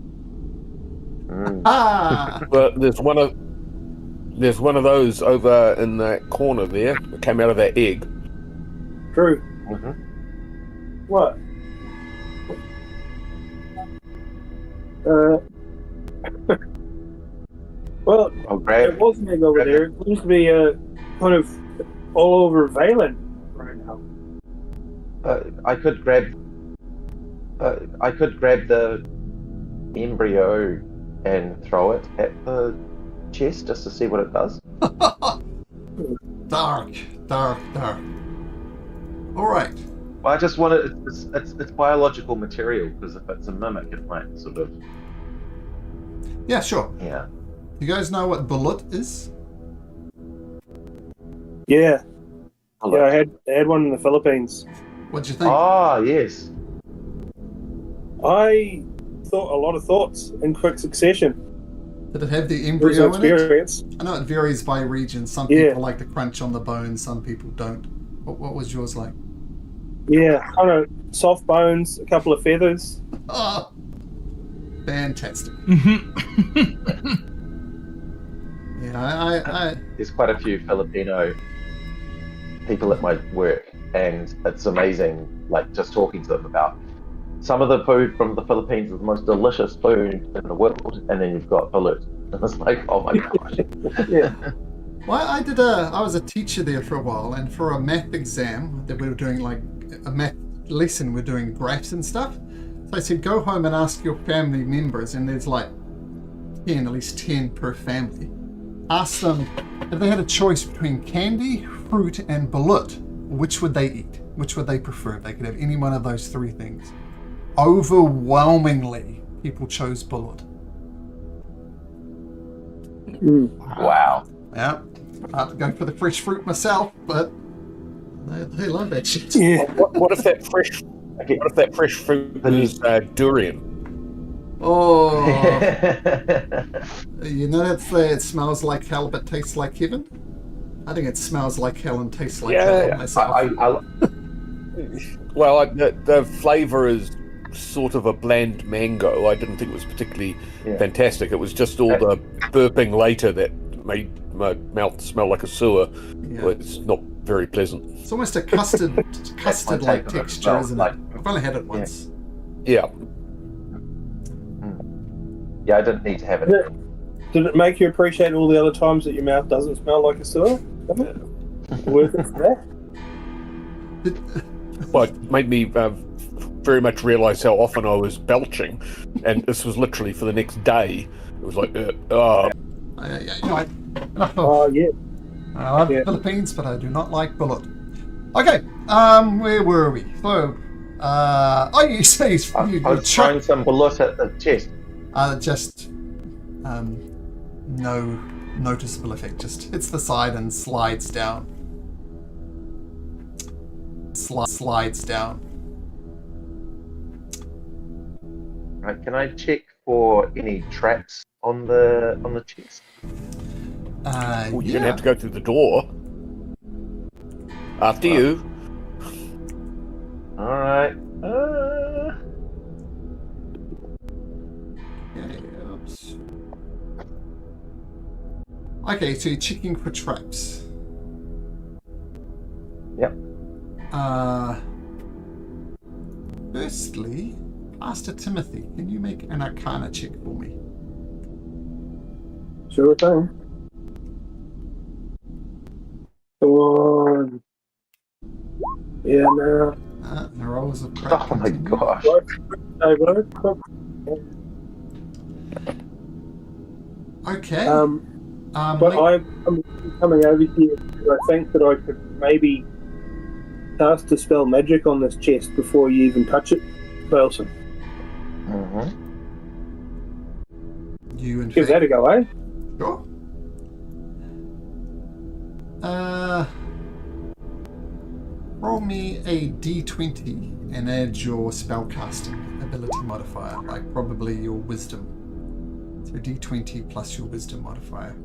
Ah! well, there's one of those over in that corner there that came out of that egg. True. Mm-hmm. What? Well, I'll grab. it wasn't egg over there. It seems to be kind of all over Valen right now. I could grab. I could grab the embryo and throw it at the chest just to see what it does. Dark. All right. I just want it. It's biological material, because if it's a mimic, it might sort of. Yeah, sure. Yeah. You guys know what bullet is? Yeah. Yeah, I had one in the Philippines. What'd you think? Ah, yes. I thought a lot of thoughts in quick succession. Did it have the It was an embryo in it? experience. I know it varies by region. Some Yeah. people like to crunch on the bone, some people don't. What was yours like? Yeah, kind of soft bones, a couple of feathers. Oh, fantastic. Yeah, I There's quite a few Filipino people at my work, and it's amazing, like just talking to them about some of the food from the Philippines is the most delicious food in the world, and then you've got balut. And it's like, oh my gosh. Yeah. Well, I was a teacher there for a while, and for a math exam that we were doing, like a math lesson, we're doing graphs and stuff. So I said, go home and ask your family members, and there's like 10, at least 10 per family. Ask them if they had a choice between candy, fruit, and balut, which would they eat? Which would they prefer if they could have any one of those three things? Overwhelmingly, people chose balut. Wow. Yeah, I'd go for the fresh fruit myself, but they love that shit. Yeah. What if that fresh? What if that fresh fruit is durian? Oh, you know it smells like hell but tastes like heaven? I think it smells like hell and tastes like hell myself. Well, the flavour is sort of a bland mango. I didn't think it was particularly fantastic. It was just all the burping later that made my mouth smell like a sewer. Yeah. Well, it's not very pleasant. It's almost a custard-like texture, isn't it? I've only had it once. Yeah. Yeah, I didn't need to have it. Did it make you appreciate all the other times that your mouth doesn't smell like a sewer? Worth it for that? Well, it made me very much realise how often I was belching, and this was literally for the next day. It was like, Oh, yeah. I love the Philippines, but I do not like balut. Okay, where were we? So, you say I was trying some balut at the chest. Just no noticeable effect. Just hits the side and slides down. Slides down. Right, can I check for any traps on the chest? you're gonna have to go through the door. After you. All right. Oops. Okay, so you're checking for traps. Yep. Firstly, Pastor Timothy, can you make an Arcana check for me? Sure thing. Come on. Yeah, no. The rolls of Oh my gosh. Okay. But I'm coming over here because I think that I could maybe cast Dispel Magic on this chest before you even touch it, Belson. Mm-hmm. You in Give fact, that a go, eh? Sure. Roll me a d20 and add your spellcasting ability modifier, like probably your wisdom. So d20 plus your wisdom modifier.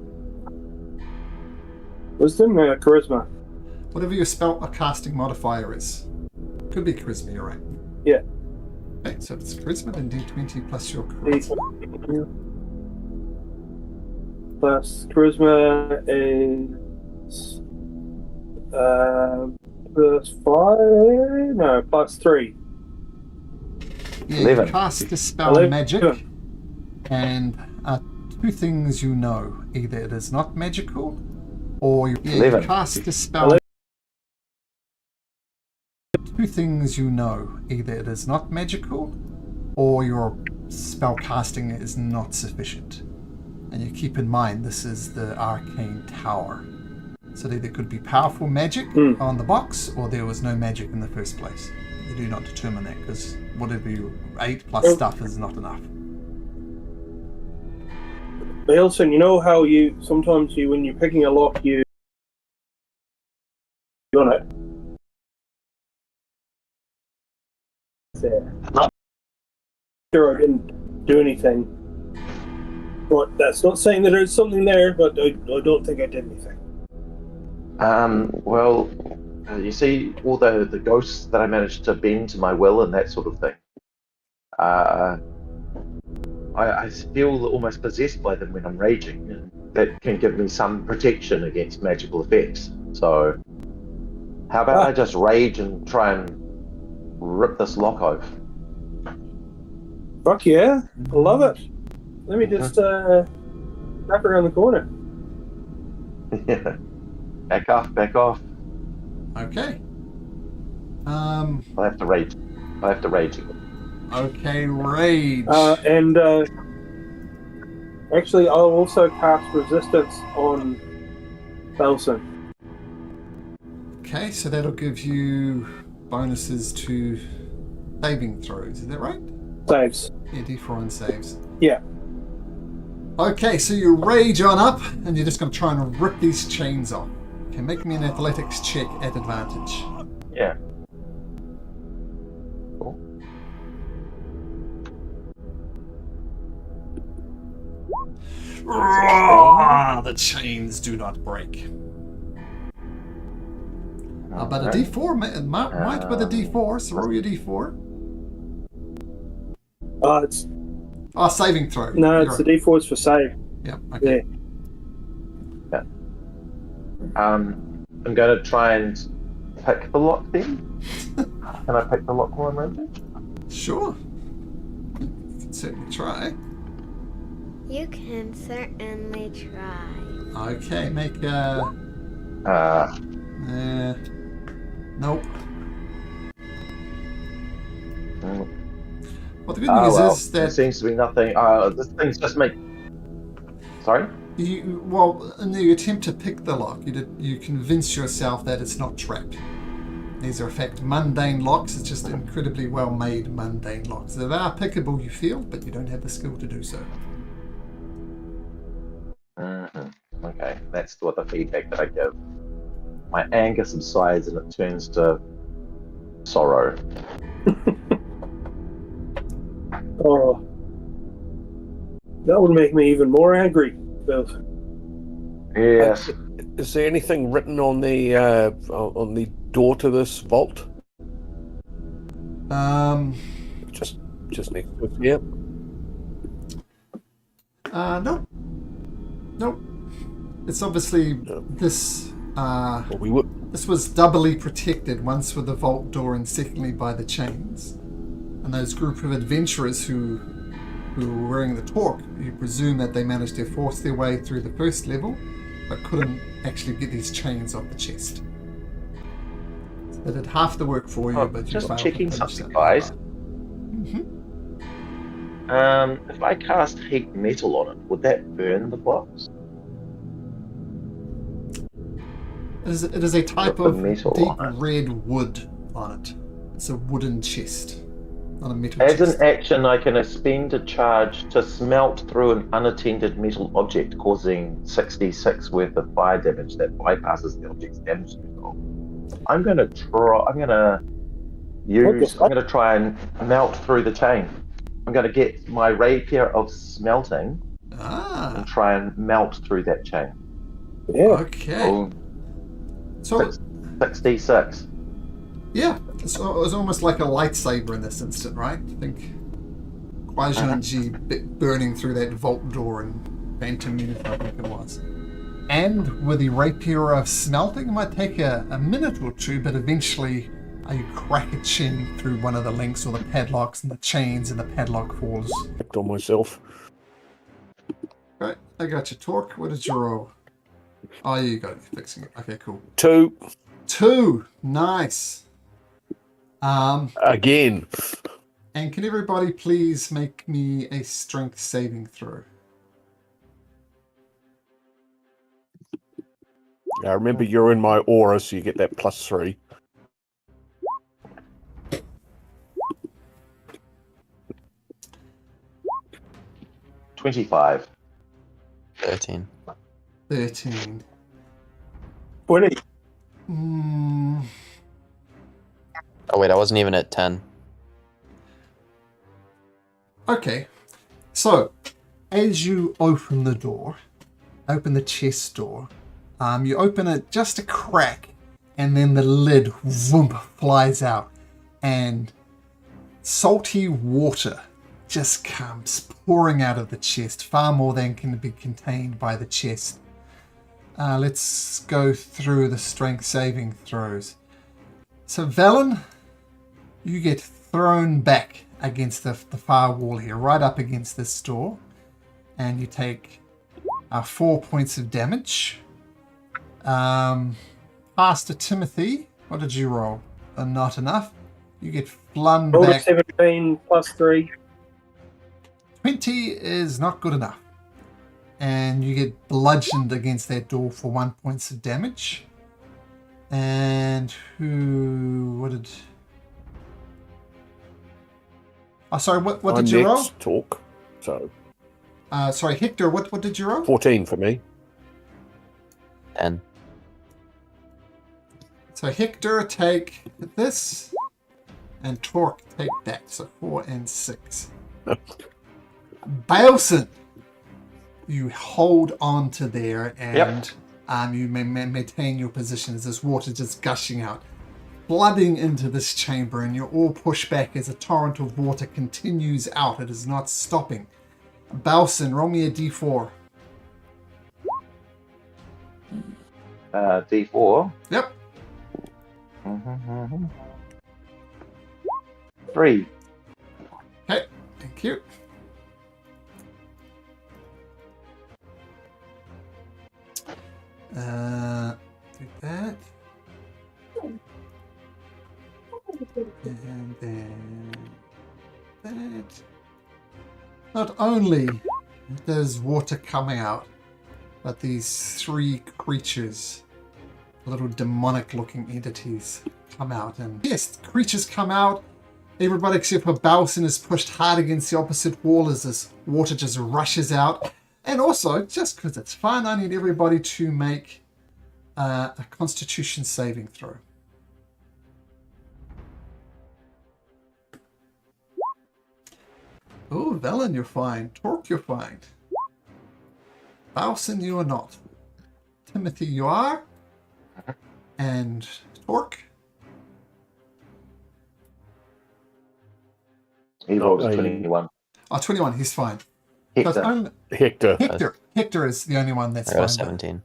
Wisdom, charisma. Whatever your spellcasting modifier is. Could be charisma, you're right. Yeah. Okay, so if it's charisma, then d20 plus your charisma. Plus charisma is plus 5? No, plus 3. Yeah, 11. you cast Dispel 11. Magic, and two things you know. Either it is not magical, or you 11. cast Dispel. Two things you know. Either it is not magical, or your spell casting is not sufficient. And you keep in mind, this is the Arcane Tower. So there could be powerful magic on the box, or there was no magic in the first place. You do not determine that, because whatever you 8 plus stuff is not enough. Belson, you know how you sometimes when you're picking a lock, you on it. There. Sure, I didn't do anything. But that's not saying that there's something there, but I don't think I did anything. Well, you see all the ghosts that I managed to bend to my will and that sort of thing. I feel almost possessed by them when I'm raging, and that can give me some protection against magical effects. So, how about I just rage and try and rip this lock off? Fuck yeah. I love it. Let me just duck around the corner. Yeah. Back off. Okay. I have to rage. Okay, rage. And actually, I'll also cast resistance on Belson. Okay, so that'll give you bonuses to saving throws. Is that right? Saves. Yeah, D4 on saves. Yeah. Okay, so you rage on up, and you're just going to try and rip these chains off. Okay, make me an athletics check at advantage. Yeah. Cool. The chains do not break. But a Alright. D4 might with a D4, so roll your D4. It's Saving throw. no, it's the D4s for save. Yep, okay. Yeah. I'm going to try and pick the lock then. Can I pick the lock while I'm raging? Sure. You can certainly try. You can certainly try. Okay, make a... nope. Well, the good news is there that seems to be nothing. This thing's just make. Sorry. in the attempt to pick the lock, you convince yourself that it's not trapped. These are, in fact, mundane locks. It's just incredibly well-made mundane locks. They are pickable, you feel, but you don't have the skill to do so. Mm-hmm. Okay, that's what the feedback that I give. My anger subsides and it turns to sorrow. Oh, that would make me even more angry, Bill. Yes. Is there anything written on the door to this vault? Just next to it. Yep. Nope. It's obviously this. Well, we would. This was doubly protected, once with the vault door and secondly by the chains. And those group of adventurers who were wearing the torque, you presume that they managed to force their way through the first level, but couldn't actually get these chains off the chest. So they did half the work for you, but you just failed to checking finish something, that guys. part. If I cast heat metal on it, would that burn the blocks? It is a type With of the metal deep on it. red wood on it. It's a wooden chest, not a metal As chest. an action, I can expend a charge to smelt through an unattended metal object, causing 66 worth of fire damage that bypasses the object's damage control. I'm going to try and melt through the chain. I'm going to get my rapier of smelting and try and melt through that chain. Yeah. Okay. Oh, So 66. yeah, it's almost like a lightsaber in this instant, right? I think Kwajanji burning through that vault door in Phantom Unit, I think it was. And with the rapier of smelting, it might take a minute or two, but eventually you crack a chain through one of the links or the padlocks and the chains, and the padlock falls. Picked on myself. Right, I got your torque. What did you roll? Oh, you got it. You're fixing it. Okay, cool. 2. Nice. Again. And can everybody please make me a strength saving throw? Remember, you're in my aura, so you get that +3. $25. 13. 13. 20. Oh wait, I wasn't even at 10. Okay. So, as you open the door, open the chest door, you open it just a crack, and then the lid flies out, and salty water just comes pouring out of the chest, far more than can be contained by the chest. Let's go through the strength saving throws. So Valen, you get thrown back against the far wall here, right up against this door. And you take 4 points of damage. Pastor Timothy, what did you roll? Not enough. You get flung Rolled a back. 17 plus 3. 20 is not good enough. And you get bludgeoned against that door for 1 point of damage. And what did... Oh, sorry, what did you roll? Talk, so... sorry, Hector, what did you roll? 14 for me. 10. So Hector, take this, and Torque, take that. So 4 and 6. Bailson, you hold on to there, and you maintain your position as this water just gushing out, flooding into this chamber, and you're all pushed back as a torrent of water continues out. It is not stopping. Bailson, roll me a d4. D4. Yep. 3. Okay, thank you. Do that. And then that. Not only does water coming out, but these 3 creatures, little demonic-looking entities, come out. And yes, the creatures come out. Everybody except for Balson is pushed hard against the opposite wall as this water just rushes out. And also, just because it's fun, I need everybody to make a Constitution saving throw. Oh, Velen, you're fine. Torque, you're fine. Balson, you are not. Timothy, you are. And Torque? He rolled a 21. Oh, 21, he's fine. Hector. Hector is the only one that's I got fine. 17.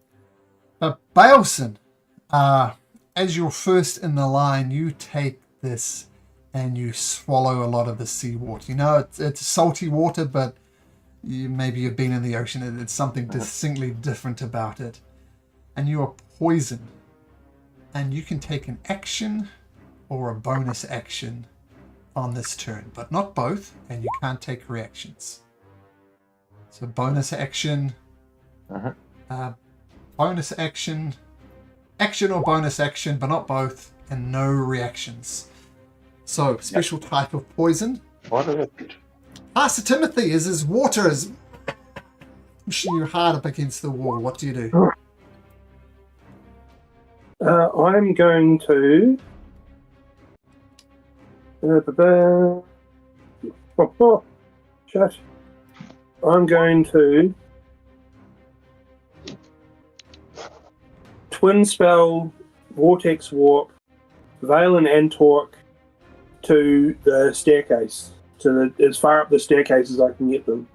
But Bailson, as you're first in the line, you take this and you swallow a lot of the seawater. You know, it's salty water, but maybe you've been in the ocean. It's something distinctly different about it. And you are poisoned. And you can take an action or a bonus action on this turn, but not both, and you can't take reactions. So bonus action, bonus action, action or bonus action, but not both, and no reactions. So special type of poison. What is it? Pastor Timothy, as his water is pushing you hard up against the wall, what do you do? I'm going to... Shut. I'm going to twin spell Vortex Warp Valen and Torque to the staircase, to as far up the staircase as I can get them.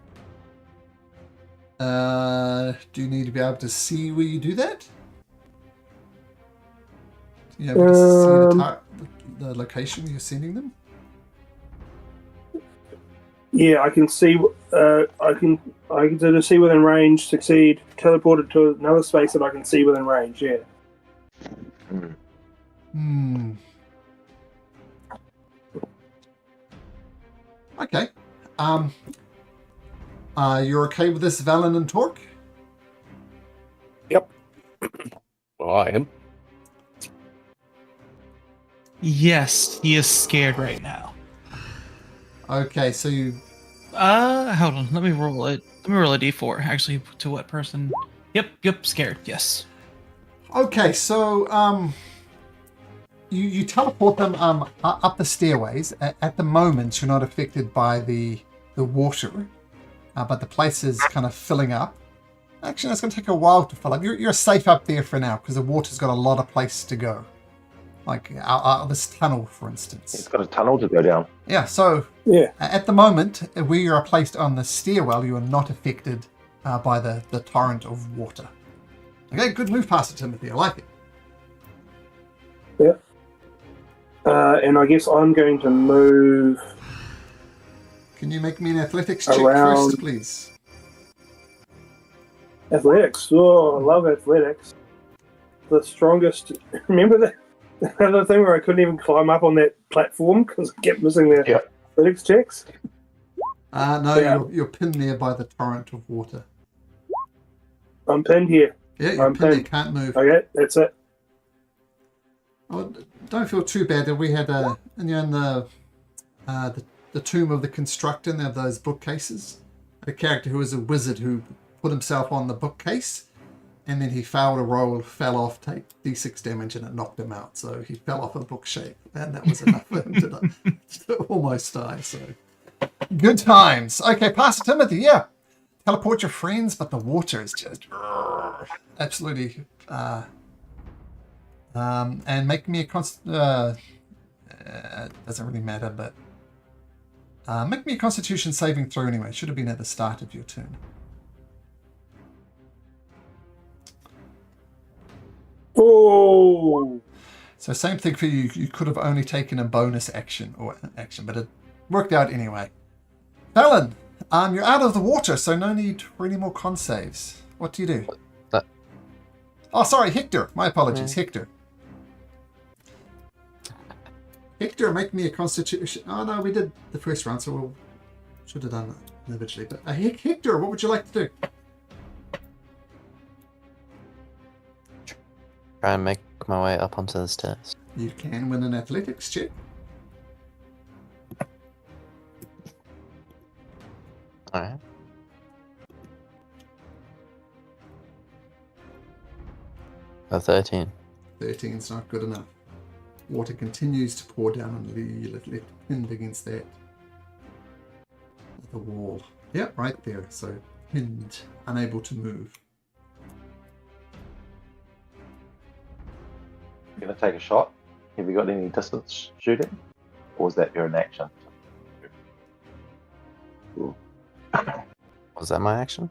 Do you need to be able to see where you do that? Do you able to see the location you're sending them? Yeah, I can see. I can do the see within range, succeed, teleported to another space that I can see within range. Yeah. Okay. You're okay with this, Valen and Torque? Yep. Well, I am. Yes, he is scared right now. Okay, so you... Hold on. Let me roll it. Let me roll a d4. Actually, to what person? Yep, scared. Yes. Okay, so, you teleport them up the stairways. At the moment, you're not affected by the water, but the place is kind of filling up. Actually, it's going to take a while to fill up. You're safe up there for now, because the water's got a lot of place to go. Like out this tunnel, for instance. It's got a tunnel to go down. Yeah, so at the moment, where you are placed on the stairwell, you are not affected by the torrent of water. Okay, good move, Pastor Timothy. I like it. Yeah. And I guess I'm going to move. Can you make me an athletics check Around- first, please? Athletics. Oh, I love athletics. The strongest. Remember the other thing where I couldn't even climb up on that platform because I kept missing the Yep. athletics checks? No, Yeah. you're pinned there by the torrent of water. I'm pinned here. Yeah, you're I'm pinned there, pinned. can't move. Okay, that's it. Oh, don't feel too bad. We had in the tomb of the constructor, and they have those bookcases. A character who was a wizard who put himself on the bookcase, and then he failed a roll, fell off, take d6 damage, and it knocked him out. So he fell off a bookshelf, and that was enough for him to almost die. So good times. Okay, Pastor Timothy, yeah. Teleport your friends, but the water is just absolutely. And make me a doesn't really matter, but make me a Constitution saving throw anyway. Should have been at the start of your turn. Oh, So same thing for you. You could have only taken a bonus action, but it worked out anyway. Fallon, you're out of the water, so no need for any more con saves. What do you do? That- Oh, sorry, Hector. My apologies, Hector. Hector, make me a Constitution. Oh no, we did the first round, so we should have done that individually. But Hector, what would you like to do? Try and make my way up onto the stairs. You can win an athletics check. Alright. A 13. 13's not good enough. Water continues to pour down on you, left pinned against that. The wall. Yep, right there. So pinned, unable to move. You gonna take a shot? Have you got any distance shooting? Or was that your inaction? Was that my action?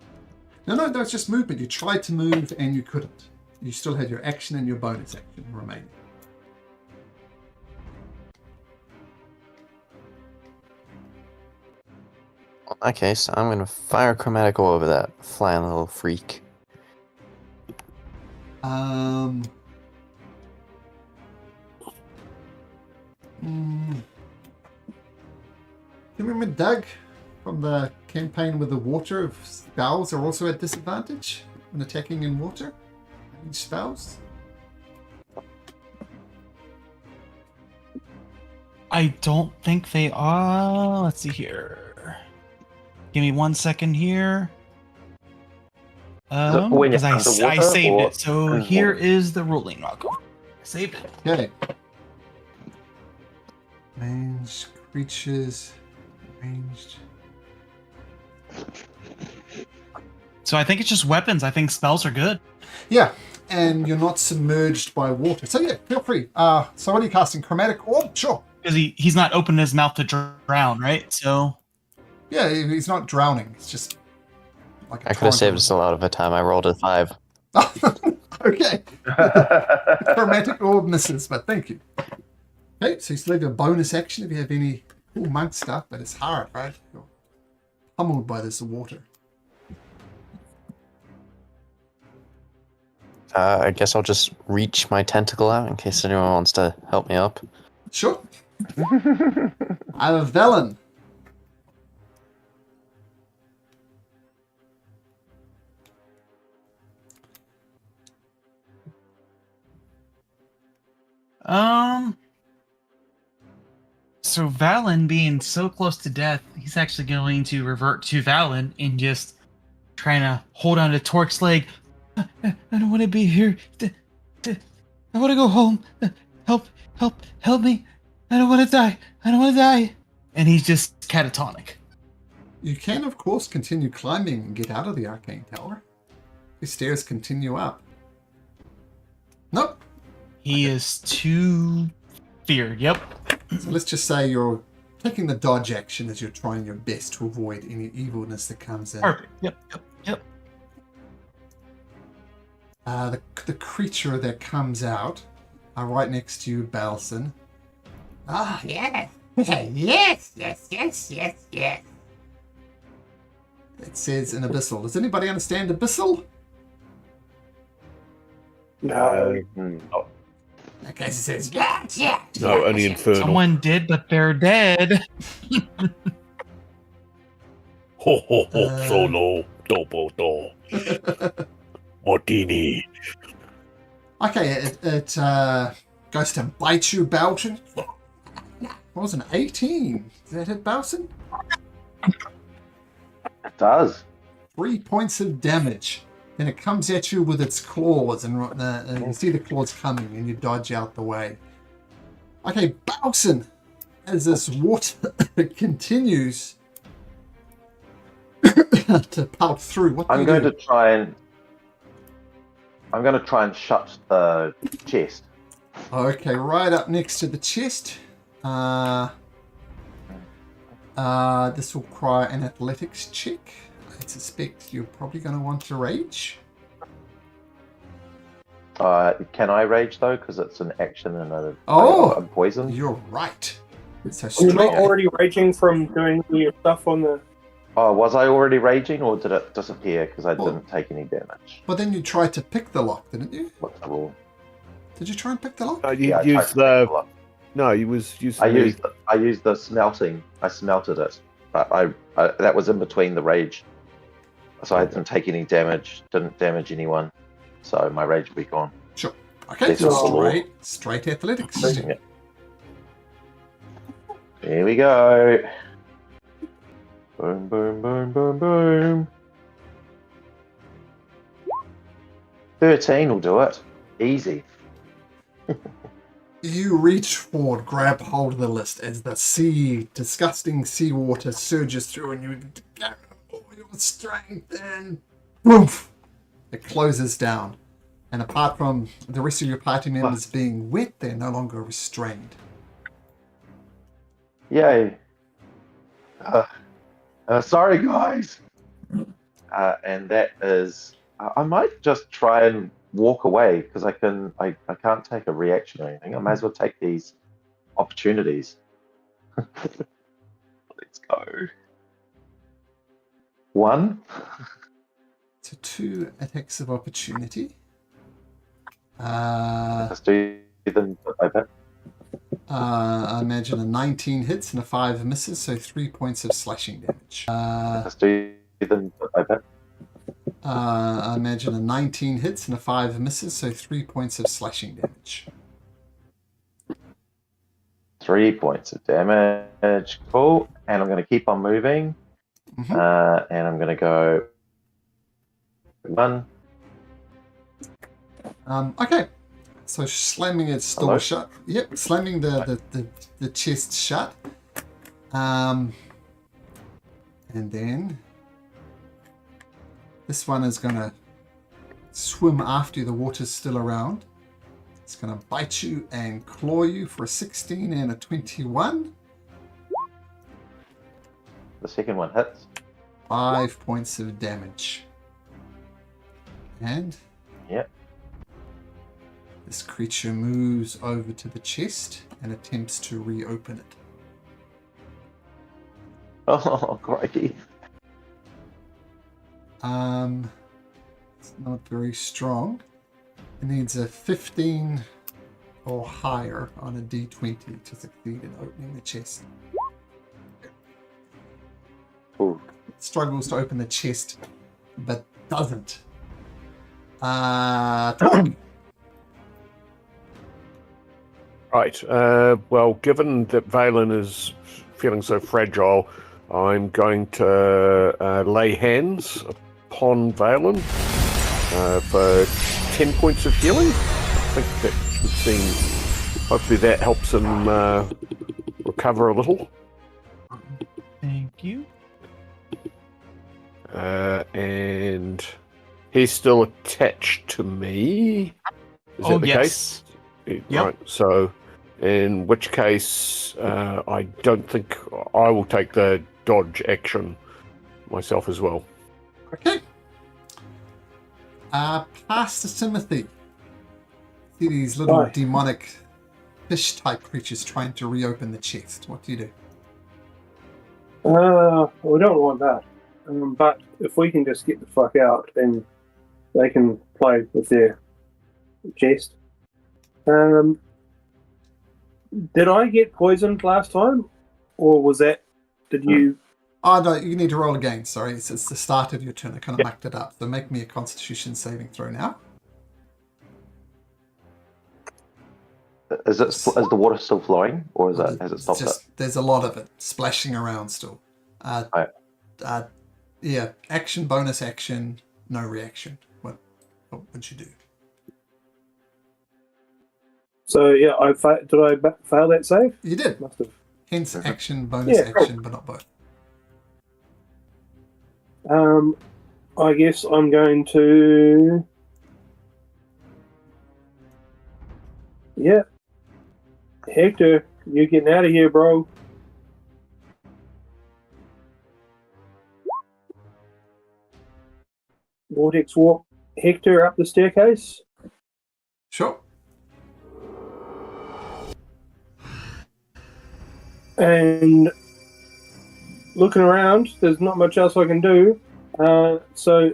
No, it's just movement. You tried to move and you couldn't. You still had your action and your bonus action remaining. In that case, I'm gonna fire a chromatic orb at that flying little freak. You remember Doug from the campaign with the water of spells are also at disadvantage when attacking in water? Range spells? I don't think they are. Let's see here. Give me 1 second here. when Because you're I underwater saved or it. So in here water? is the ruling. I'll go. I saved it. Okay. Ranged creatures. Ranged. So I think it's just weapons. I think spells are good. Yeah, and you're not submerged by water. So yeah, feel free. So what are you casting? Chromatic orb? Sure. Because he's not opening his mouth to drown, right? So Yeah, he's not drowning. It's just like a I could have saved torrent us a lot of the time. I rolled a 5. of- Okay. Chromatic orb misses, but thank you. Okay, so you still have your bonus action if you have any cool monk stuff, but it's hard, right? You're pummeled by this water. I guess I'll just reach my tentacle out in case anyone wants to help me up. Sure. I have a Velen. So Valen being so close to death, he's actually going to revert to Valen and just trying to hold on to Torque's leg. I don't want to be here. I want to go home. Help me. I don't want to die. And he's just catatonic. You can, of course, continue climbing and get out of the Arcane Tower. The stairs continue up. Nope. He is too feared. Yep. So let's just say you're taking the dodge action as you're trying your best to avoid any evilness that comes in. Perfect. Yep. The creature that comes out right next to you, Balson, Ah, yes. yes. It says in Abyssal. Does anybody understand Abyssal? No. No. Okay, it says yes. No, only Infernal. Someone did, but they're dead. Ho ho ho, Uh, solo, dobo do. Martini. Okay, it goes to bite you, Belton. What was an 18? Does that hit Belton? It does. 3 points of damage. Then it comes at you with its claws, and you see the claws coming, and you dodge out the way. Okay, Belton, as this water continues to pelt through, what do I'm you going do? to try and shut the chest. Okay, right up next to the chest. This will require an athletics check. I suspect you're probably going to want to rage. Can I rage though? Because it's an action and I'm poisoned. You're right. So You're not straight. already raging from doing your stuff on the. Oh, was I already raging, or did it disappear because I didn't take any damage? But then you tried to pick the lock, didn't you? What's the rule? Did you try and pick the lock? You Yeah, I tried used to pick it the. up. No, you was using I used the smelting. I smelted it, but I that was in between the rage, so I didn't take any damage. Didn't damage anyone, so my rage will be gone. Sure. Okay, This so is the law. straight athletics. Yeah. Here we go. Boom, boom, boom, boom, boom. 13 will do it. Easy. You reach forward, grab hold of the list as the disgusting seawater surges through, and you gather all your strength, and woof, it closes down. And apart from the rest of your party members being wet, they're no longer restrained. Yay. Sorry, guys. And that is... I might just try and walk away, because I can't take a reaction or anything. I might as well take these opportunities. Let's go. 1. So 2 attacks of opportunity. Let's do them. I imagine a 19 hits and a 5 misses, so 3 points of slashing damage. Let's do them. I imagine a 19 hits and a 5 misses, so 3 points of slashing damage. 3 points of damage. Cool. And I'm going to keep on moving. Mm-hmm. And I'm going to go 1. Okay. So slamming its door shut. Yep, slamming the chest shut. And then this one is going to swim after you. The water's still around. It's going to bite you and claw you for a 16 and a 21. The second one hits. 5 points of damage. And Yep. this creature moves over to the chest and attempts to reopen it. Oh, crikey. It's not very strong. It needs a 15 or higher on a d20 to succeed in opening the chest. Ooh. It struggles to open the chest, but doesn't. Torque. Right. Well, given that Valen is feeling so fragile, I'm going to lay hands upon Valen for 10 points of healing. I think that would seem... Hopefully that helps him recover a little. Thank you. And he's still attached to me. Is that the case? Yep. Right. So, in which case, I don't think I will take the dodge action myself as well. Okay. Pastor Timothy. See these little demonic fish-type creatures trying to reopen the chest. What do you do? We don't want that. But if we can just get the fuck out, then they can play with their chest. Did I get poisoned last time? Or was that... Did you... Oh, no, you need to roll again. Sorry, it's the start of your turn. I kind of mucked it up. So make me a Constitution saving throw now. Is the water still flowing, or has it stopped? There's a lot of it splashing around still. Yeah, action, bonus action, no reaction. What would you do? So, yeah, did I fail that save? You did. Must have. Hence action, bonus action, but not both. I guess I'm going to... Yeah. Hector, you're getting out of here, bro. Vortex walk Hector up the staircase. Sure. And looking around, there's not much else I can do. So,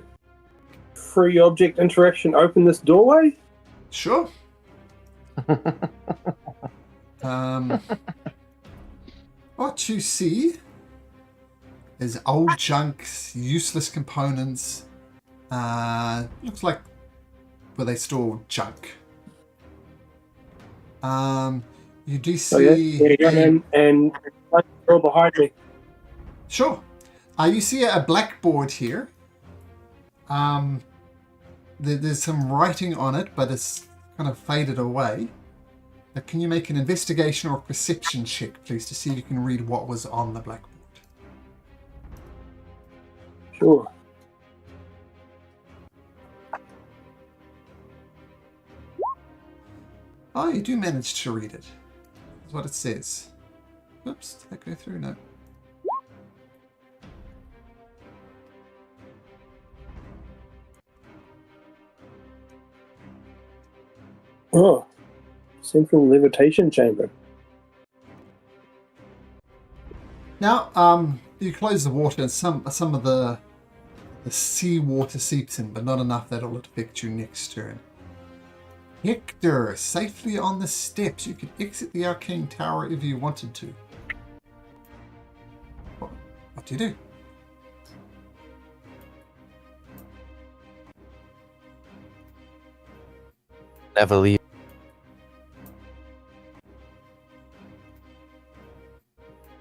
free object interaction, open this doorway? Sure. What you see is old junk, useless components. Looks like where they store junk. You do see and girl behind me. Sure. You see a blackboard here. There's some writing on it, but it's kind of faded away. Can you make an investigation or perception check, please, to see if you can read what was on the blackboard? Sure. Oh, you do manage to read it. That's what it says. Oops, did that go through? No. Oh, central levitation chamber. Now, you close the water and some of the sea water seeps in, but not enough that it'll affect you next turn. Hector, safely on the steps. You could exit the Arcane Tower if you wanted to. What do you do? Never leave.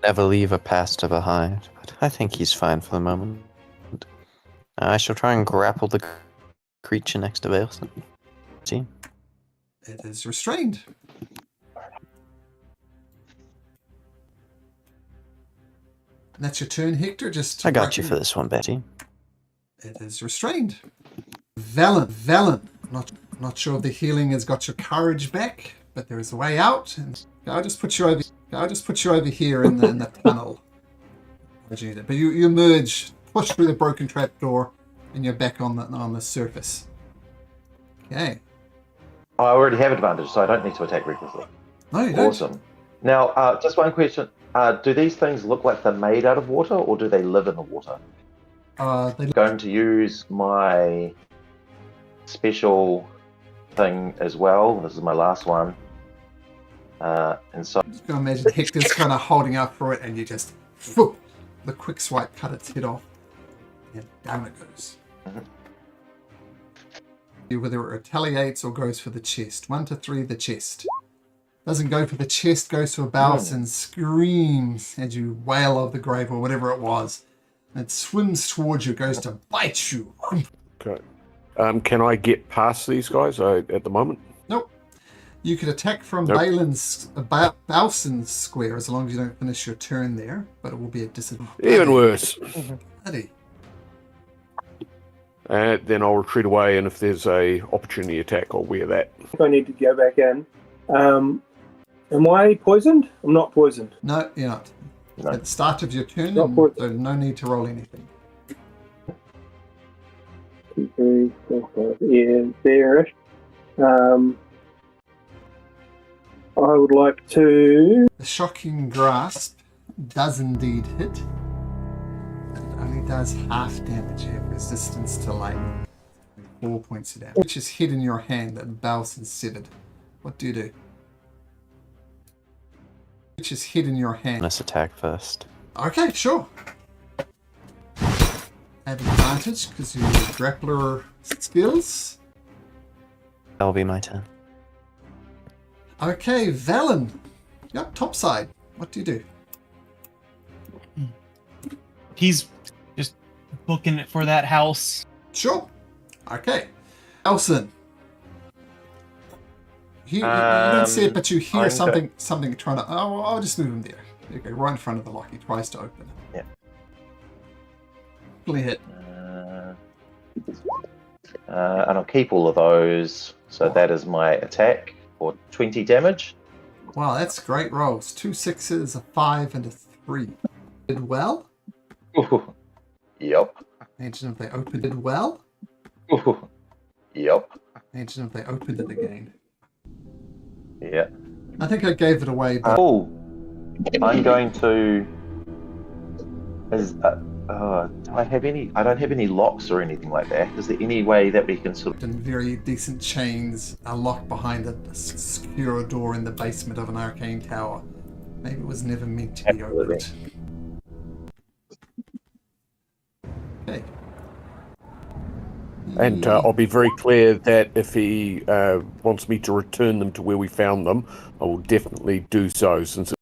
Never leave a pastor behind, but I think he's fine for the moment. I shall try and grapple the creature next to Bailson. See? It is restrained. And that's your turn, Hector. Just I got you for this one, Betty. It is restrained. Velen. Not sure if the healing has got your courage back, but there is a way out, and I'll just put you over here in the tunnel. But you emerge, push through the broken trapdoor, and you're back on the surface. Okay. I already have advantage, so I don't need to attack recklessly. No, you don't. Awesome. Now, just one question. Do these things look like they're made out of water, or do they live in the water? I'm going to use my special thing as well. This is my last one. And so... I'm just going to imagine Hector's kind of holding up for it, and you just... Whoop, the quick swipe cut its head off. And down it goes. Mm-hmm. Whether it retaliates or goes for the chest. 1 to 3, the chest. Doesn't go for the chest, goes for a bounce and screams as you wail of the grave or whatever it was. And it swims towards you, goes to bite you. Okay. Can I get past these guys at the moment? Nope. You could attack from Bowson's square as long as you don't finish your turn there, but it will be a disadvantage. Even worse. Bloody. Then I'll retreat away, and if there's a opportunity attack, I'll wear that. I think I need to go back in. Am I poisoned? I'm not poisoned. No, you're not. No. At the start of your turn, so no need to roll anything. 2, 3, 4, 5. Yeah, there. I would like to. The shocking grasp does indeed hit. It only does half damage. You have resistance to lightning. 4 points of damage. Which is hit in your hand that bows and severed. What do you do? Which is hit in your hand. Let's attack first. Okay, sure. Have advantage because you have grappler skills. That'll be my turn. Okay, Valen. Yep, top side. What do you do? He's just booking it for that house. Sure. Okay. Elson. You don't see it, but you hear something trying to... Oh, well, I'll just move him there. There you go, right in front of the lock. He tries to open it. Yeah. Fully hit. And I'll keep all of those. So that is my attack for 20 damage. Wow, that's great rolls. 2 6s, a 5, and a 3. Did well? Ooh. Yep. Imagine if they opened it well. Ooh. Yep. Imagine if they opened it again. Yeah. I think I gave it away, but... I'm going to... do I have any... I don't have any locks or anything like that. Is there any way that we can sort of... And very decent chains are locked behind a secure door in the basement of an arcane tower. Maybe it was never meant to be opened. Okay. And I'll be very clear that if he wants me to return them to where we found them, I will definitely do so, since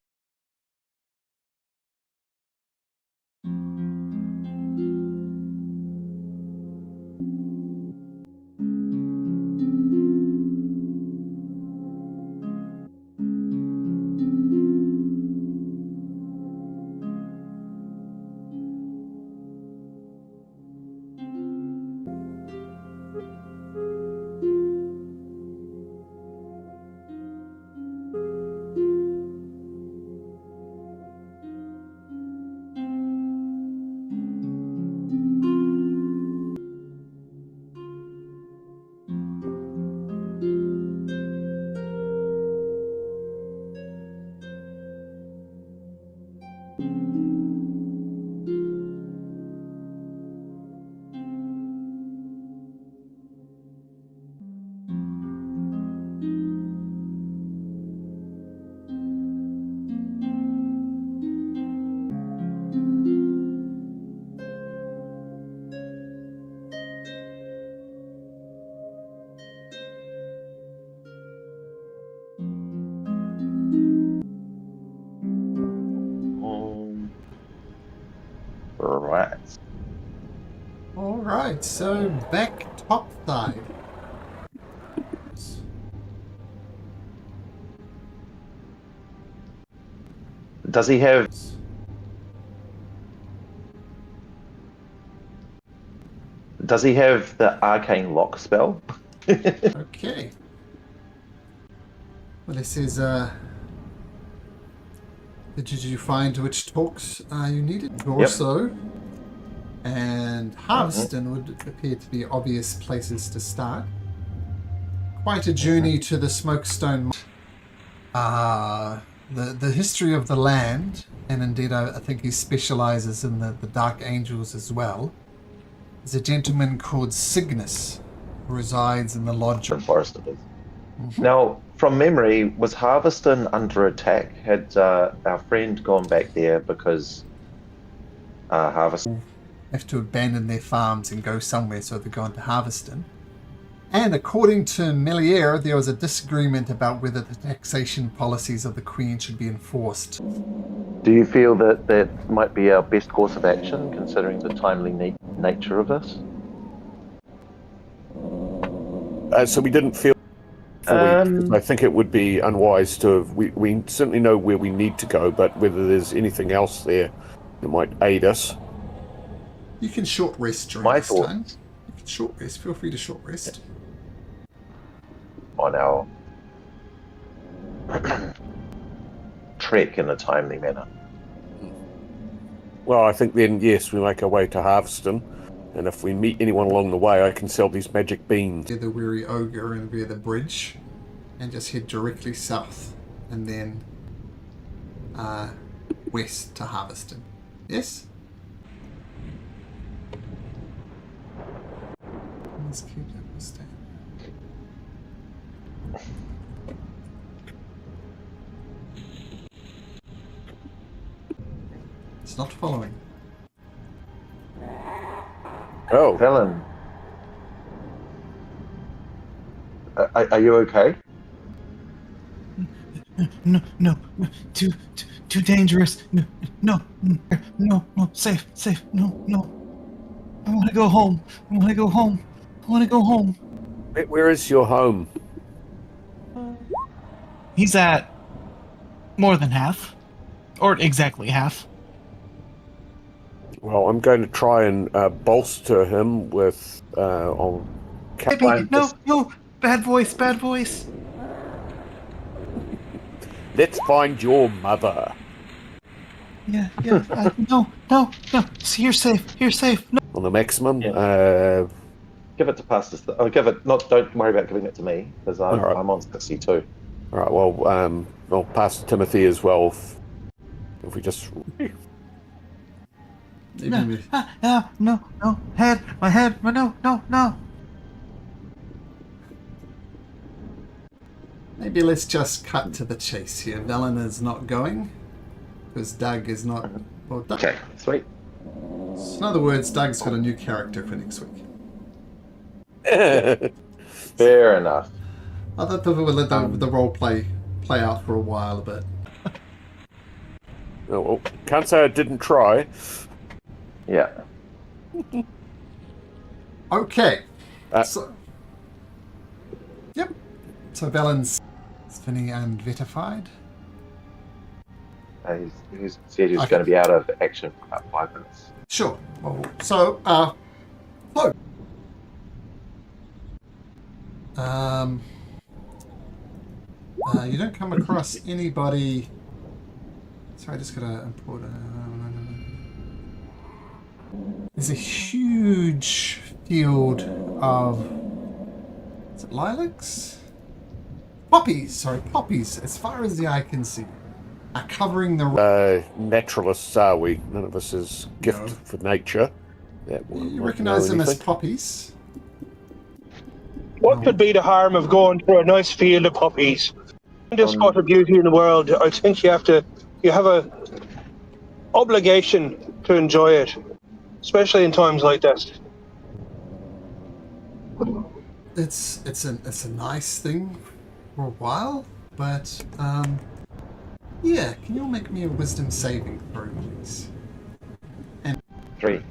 Right. Alright, so back top side. Does he have... Does he have the arcane lock spell? Okay. Well, this is, did you find which talks you needed? Dorso and Harveston would appear to be obvious places to start. Quite a journey to the Smokestone. The history of the land, and indeed I think he specializes in the Dark Angels as well, is a gentleman called Cygnus, who resides in the lodge. Forest it is. Now, from memory, was Harveston under attack? Had our friend gone back there because Harveston have to abandon their farms and go somewhere, so they're going to Harveston. And according to Meliere, there was a disagreement about whether the taxation policies of the Queen should be enforced. Do you feel that that might be our best course of action, considering the timely nature of this? So we didn't feel... I think it would be unwise to... We certainly know where we need to go, but whether there's anything else there that might aid us. You can short rest during My this thoughts. time. You can short rest. Feel free to short rest. On our trek in a timely manner. Well, I think then, yes, we make our way to Harveston, and if we meet anyone along the way, I can sell these magic beans. Via the Weary Ogre and via the bridge, and just head directly south and then west to Harveston. Yes? Let's keep that mistake. It's not following. Oh, Velen, are you okay? No, too dangerous. No, safe. No. I want to go home. where is your home? He's at more than half, or exactly half. Well, I'm going to try and bolster him with. I'll Baby, no, bad voice. Let's find your mother. Yeah. No. You're safe. No. On the maximum. Yeah. Give it to Pastor. Give it. Don't worry about giving it to me because I'm All right. I'm on 62. All right. Well, I'll pass to Timothy as well. If we just. Even with- No. My head. No. Maybe let's just cut to the chase here. Velen is not going because Doug is not. Well, Doug. Okay, sweet. In other words, Doug's got a new character for next week. Fair enough. I thought that we would let the role play out for a while, but Oh, well, can't say I didn't try. Yeah. okay. Uh, Yep. So Velen's spinning and vetified. He said he was Okay. going to be out of action for about 5 minutes. Sure. Well, so, Flo. You don't come across anybody. Sorry, I just gotta import. There's a huge field of. Is it lilacs? Poppies. As far as the eye can see, are covering the. Naturalists are we? None of us is gifted No. for nature. You recognise them as poppies. What could be the harm of going through a nice field of poppies? This spot of beauty in the world, I think you have a obligation to enjoy it, especially in times like this. It's a nice thing for a while, but yeah. Can you all make me a wisdom saving throw, please? 3.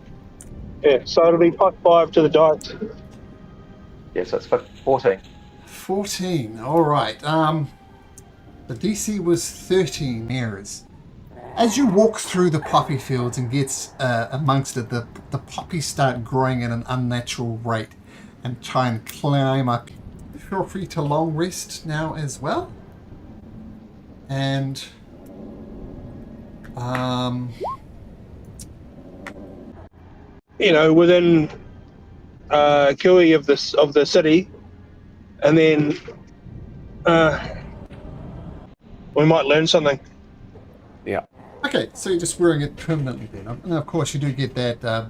Yeah, so it'll be pot 5 to the dice. Yes, that's 14. 14. All right. The DC was 13 errors. As you walk through the poppy fields and get amongst it, the poppies start growing at an unnatural rate and try and climb up. Feel free to long rest now as well. And within Kui of the city, and then we might learn something. Yeah. okay, so you're just wearing it permanently then. And of course you do get that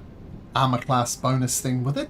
armor class bonus thing with it.